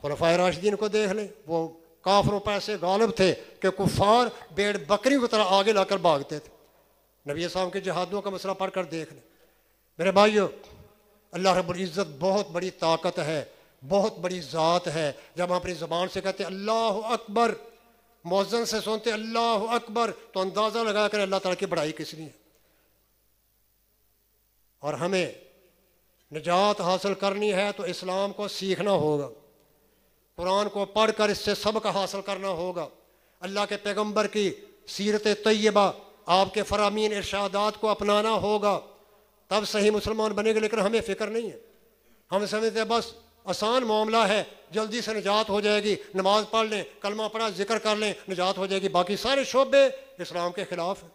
خلفائے راشدین کو دیکھ لیں، وہ کافروں پر ایسے غالب تھے کہ کفار بھیڑ بکری کی طرح آگے لا کر بھاگتے تھے۔ نبی صاحب کے جہادوں کا مسئلہ پڑھ کر دیکھ لیں۔ میرے بھائیو، اللہ رب العزت بہت بڑی طاقت ہے، بہت بڑی ذات ہے۔ جب ہم اپنی زبان سے کہتے اللہ اکبر، مؤذن سے سنتے اللہ اکبر، تو اندازہ لگا کر اللہ تعالیٰ کی بڑائی کس لیے ہے۔ اور ہمیں نجات حاصل کرنی ہے تو اسلام کو سیکھنا ہوگا، قرآن کو پڑھ کر اس سے سبق حاصل کرنا ہوگا، اللہ کے پیغمبر کی سیرت طیبہ، آپ کے فرامین ارشادات کو اپنانا ہوگا، تب صحیح مسلمان بنے گا۔ لیکن ہمیں فکر نہیں ہے، ہم سمجھتے ہیں بس آسان معاملہ ہے، جلدی سے نجات ہو جائے گی، نماز پڑھ لیں، کلمہ پڑھا، ذکر کر لیں، نجات ہو جائے گی۔ باقی سارے شعبے اسلام کے خلاف ہیں۔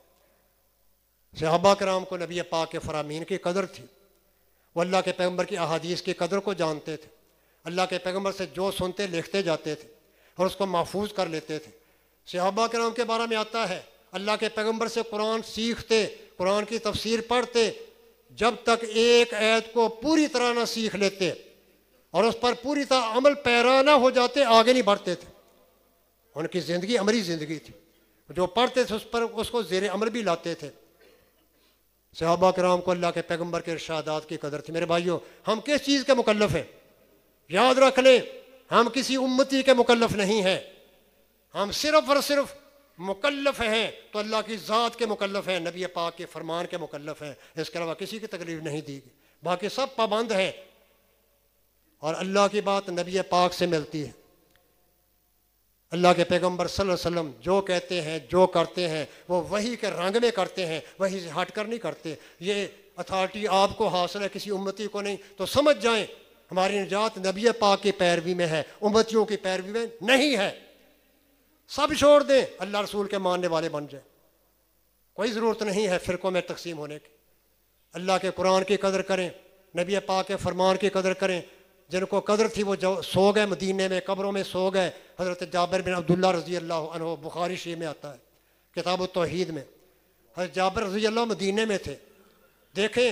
صحابہ کرام کو نبی پاک کے فرامین کی قدر تھی، وہ اللہ کے پیغمبر کی احادیث کی قدر کو جانتے تھے، اللہ کے پیغمبر سے جو سنتے لکھتے جاتے تھے اور اس کو محفوظ کر لیتے تھے۔ صحابہ کرام کے بارے میں آتا ہے اللہ کے پیغمبر سے قرآن سیکھتے، قرآن کی تفسیر پڑھتے، جب تک ایک آیت کو پوری طرح نہ سیکھ لیتے اور اس پر پوری طرح عمل پیرا نہ ہو جاتے آگے نہیں بڑھتے تھے۔ ان کی زندگی عملی زندگی تھی، جو پڑھتے تھے اس کو زیر عمل بھی لاتے تھے۔ صحابہ کرام کو اللہ کے پیغمبر کے ارشادات کی قدر تھی۔ میرے بھائیوں، ہم کس چیز کے مکلف ہیں؟ یاد رکھ لیں، ہم کسی امتی کے مکلف نہیں ہیں، ہم صرف اور صرف مکلف ہیں تو اللہ کی ذات کے مکلف ہیں، نبی پاک کے فرمان کے مکلف ہیں، اس کے علاوہ کسی کی تکلیف نہیں دی گئی۔ باقی سب پابند ہیں، اور اللہ کی بات نبی پاک سے ملتی ہے۔ اللہ کے پیغمبر صلی اللہ علیہ وسلم جو کہتے ہیں، جو کرتے ہیں، وہ وحی کے رنگ میں کرتے ہیں، وحی سے ہٹ کر نہیں کرتے۔ یہ اتھارٹی آپ کو حاصل ہے، کسی امتی کو نہیں، تو سمجھ جائیں ہماری نجات نبی پاک کی پیروی میں ہے، امتیوں کی پیروی میں نہیں ہے۔ سب چھوڑ دیں، اللہ رسول کے ماننے والے بن جائیں، کوئی ضرورت نہیں ہے فرقوں میں تقسیم ہونے کی۔ اللہ کے قرآن کی قدر کریں، نبی پاک کے فرمان کی قدر کریں۔ جن کو قدر تھی وہ سو گئے مدینے میں، قبروں میں سو گئے۔ حضرت جابر بن عبداللہ رضی اللہ عنہ، بخاری شریف میں آتا ہے کتاب التوحید میں، حضرت جابر رضی اللہ مدینے میں تھے۔ دیکھیں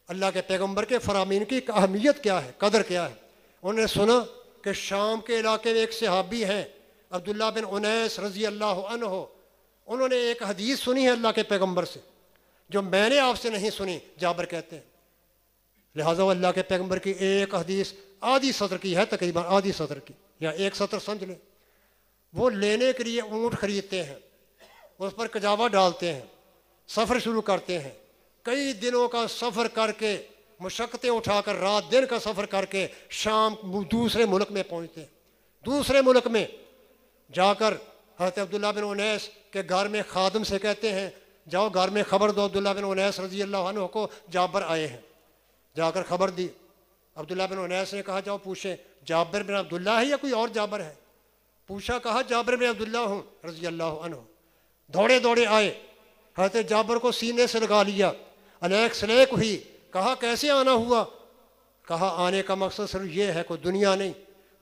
اللہ کے پیغمبر کے فرامین کی اہمیت کیا ہے، قدر کیا ہے۔ انہوں نے سنا کہ شام کے علاقے میں ایک صحابی ہیں عبداللہ بن انیس رضی اللہ عنہ، انہوں نے ایک حدیث سنی ہے اللہ کے پیغمبر سے جو میں نے آپ سے نہیں سنی، جابر کہتے ہیں۔ لہٰذا وہ اللہ کے پیغمبر کی ایک حدیث آدھی سطر کی ہے، تقریباً آدھی سطر کی یا ایک سطر سمجھ لیں۔ وہ لینے کے لیے اونٹ خریدتے ہیں، اس پر کجاوا ڈالتے ہیں، سفر شروع کرتے ہیں، کئی دنوں کا سفر کر کے، مشقتیں اٹھا کر، رات دن کا سفر کر کے شام دوسرے ملک میں پہنچتے ہیں۔ دوسرے ملک میں جا کر حضرت عبداللہ بن انیس کے گھر میں خادم سے کہتے ہیں جاؤ گھر میں خبر دو عبداللہ بن انیس رضی اللہ عنہ کو، جابر آئے ہیں۔ جا کر خبر دی، عبداللہ بن انیس نے کہا جاؤ پوچھیں جابر بن عبداللہ ہے یا کوئی اور جابر ہے؟ پوچھا، کہا جابر بن عبداللہ ہوں رضی اللہ عنہ۔ دوڑے دوڑے آئے، حضرت جابر کو سینے سے لگا لیا، الیک سلیک ہوئی، کہا کیسے آنا ہوا؟ کہا آنے کا مقصد صرف یہ ہے، کوئی دنیا نہیں،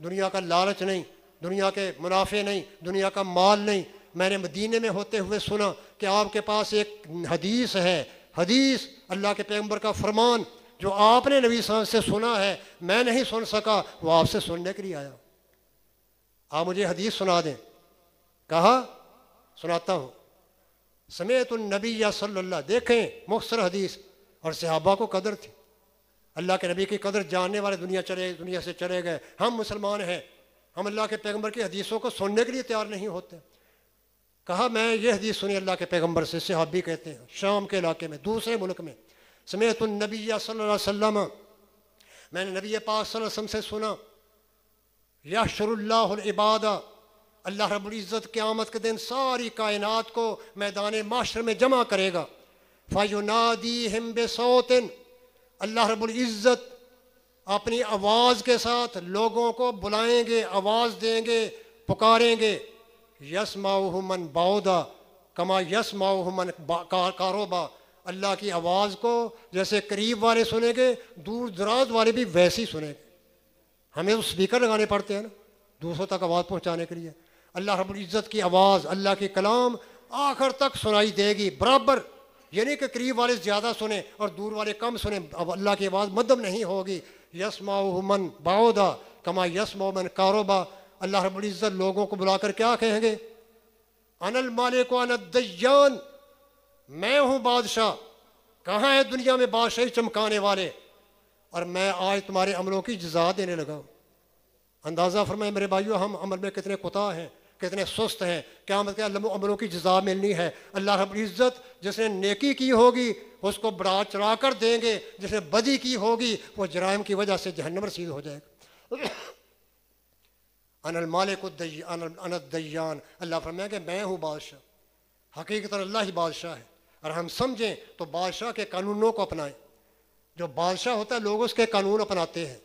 دنیا کا لالچ نہیں، دنیا کے منافع نہیں، دنیا کا مال نہیں۔ میں نے مدینے میں ہوتے ہوئے سنا کہ آپ کے پاس ایک حدیث ہے، حدیث اللہ کے پیغمبر کا فرمان جو آپ نے نبی صلی اللہ علیہ وسلم سے سنا ہے، میں نہیں سن سکا، وہ آپ سے سننے کے لیے آیا، آپ مجھے حدیث سنا دیں۔ کہا سناتا ہوں، سمیت النبی صلی اللہ، دیکھیں مختصر حدیث، اور صحابہ کو قدر تھی، اللہ کے نبی کی قدر جاننے والے دنیا سے چلے گئے۔ ہم مسلمان ہیں، ہم اللہ کے پیغمبر کی حدیثوں کو سننے کے لیے تیار نہیں ہوتے۔ کہا میں یہ حدیث سنی اللہ کے پیغمبر سے، صحابی کہتے ہیں، شام کے علاقے میں، دوسرے ملک میں، سمیت النبی صلی اللہ علیہ وسلم، میں نے نبی پاک صلی اللہ علیہ وسلم سے سنا، یحشر اللہ العباد، اللہ رب العزت قیامت کے دن ساری کائنات کو میدان محشر میں جمع کرے گا، فَيُنَادِيهِمْ بِصَوْتٍ، اللہ رب العزت اپنی آواز کے ساتھ لوگوں کو بلائیں گے، آواز دیں گے، پکاریں گے، یسمعُهُ مَنْ بَعُدَ کما یسمعُهُ مَنْ قَرُبَ، اللہ کی آواز کو جیسے قریب والے سنیں گے، دور دراز والے بھی ویسے ہی سنیں گے۔ ہمیں تو اسپیکر لگانے پڑتے ہیں نا دوسروں تک آواز پہنچانے کے لیے۔ اللہ رب العزت کی آواز، اللہ کی کلام آخر تک سنائی دے گی برابر، یعنی کہ قریب والے زیادہ سنیں اور دور والے کم سنیں، اب اللہ کی آواز مدھم نہیں ہوگی۔ یسمعُهُ مَنْ بَعُدَ کما یسمعُ مَنْ قَرُبَ، اللہ رب العزت لوگوں کو بلا کر کیا کہیں گے؟ انا المالک وانا الدیان، میں ہوں بادشاہ، کہاں ہے دنیا میں بادشاہی چمکانے والے، اور میں آج تمہارے عملوں کی جزا دینے لگا ہوں۔ اندازہ فرمائیں میرے بھائیو، ہم عمل میں کتنے کوتاہ ہیں۔ کتنے سست ہیں. قیامت کے عملوں کی جزا ملنی ہے. اللہ رب العزت جس نے نیکی کی ہوگی اس کو بڑھا چڑھا کر دیں گے، جس نے بدی کی ہوگی وہ جرائم کی وجہ سے جہنم رسید ہو جائے گا. انا المالک انا الدیان، اللہ فرمایا کہ میں ہوں بادشاہ. حقیقت اللہ ہی بادشاہ ہے. اور ہم سمجھیں تو بادشاہ کے قانونوں کو اپنائیں. جو بادشاہ ہوتا ہے لوگ اس کے قانون اپناتے ہیں.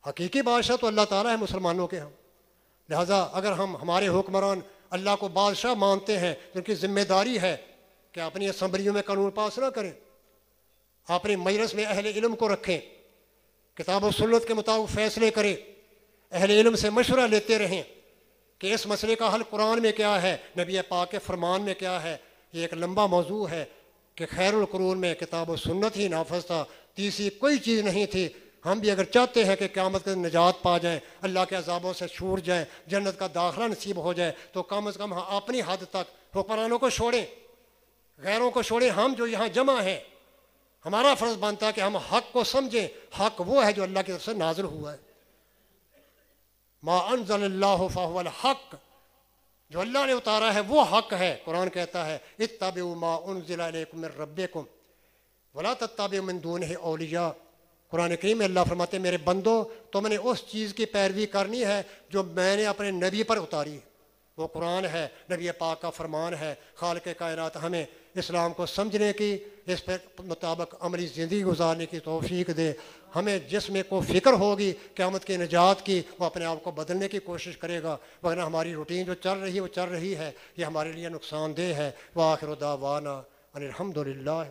حقیقی بادشاہ تو اللہ تعالیٰ ہے مسلمانوں کے. ہم لہٰذا اگر ہم ہمارے حکمران اللہ کو بادشاہ مانتے ہیں تو ان کی ذمہ داری ہے کہ اپنی اسمبلیوں میں قانون پاس نہ کریں، اپنی مجلس میں اہل علم کو رکھیں، کتاب و سنت کے مطابق فیصلے کریں، اہل علم سے مشورہ لیتے رہیں کہ اس مسئلے کا حل قرآن میں کیا ہے، نبی پاک کے فرمان میں کیا ہے. یہ ایک لمبا موضوع ہے کہ خیر القرون میں کتاب و سنت ہی نافذ تھا، تیسری کوئی چیز نہیں تھی. ہم بھی اگر چاہتے ہیں کہ قیامت کے نجات پا جائیں، اللہ کے عذابوں سے چھوٹ جائیں، جنت کا داخلہ نصیب ہو جائے، تو کم از کم اپنی حد تک حکمرانوں کو چھوڑیں، غیروں کو چھوڑیں. ہم جو یہاں جمع ہیں ہمارا فرض بنتا ہے کہ ہم حق کو سمجھیں. حق وہ ہے جو اللہ کی طرف سے نازل ہوا ہے. ما انزل اللہ فہو الحق، جو اللہ نے اتارا ہے وہ حق ہے. قرآن کہتا ہے اتبعوا ما انزل الیکم من ربکم ولا تتبعوا من دونہ اولیاء. قرآن کریم میں اللہ فرماتے ہیں میرے بندو تم نے اس چیز کی پیروی کرنی ہے جو میں نے اپنے نبی پر اتاری. وہ قرآن ہے، نبی پاک کا فرمان ہے. خالق کائنات ہمیں اسلام کو سمجھنے کی، اس پر مطابق عملی زندگی گزارنے کی توفیق دے. ہمیں جس میں کو فکر ہوگی قیامت کی نجات کی، وہ اپنے آپ کو بدلنے کی کوشش کرے گا، ورنہ ہماری روٹین جو چل رہی ہے وہ چل رہی ہے، یہ ہمارے لیے نقصان دہ ہے. وآخر دعوانا ان الحمد للہ.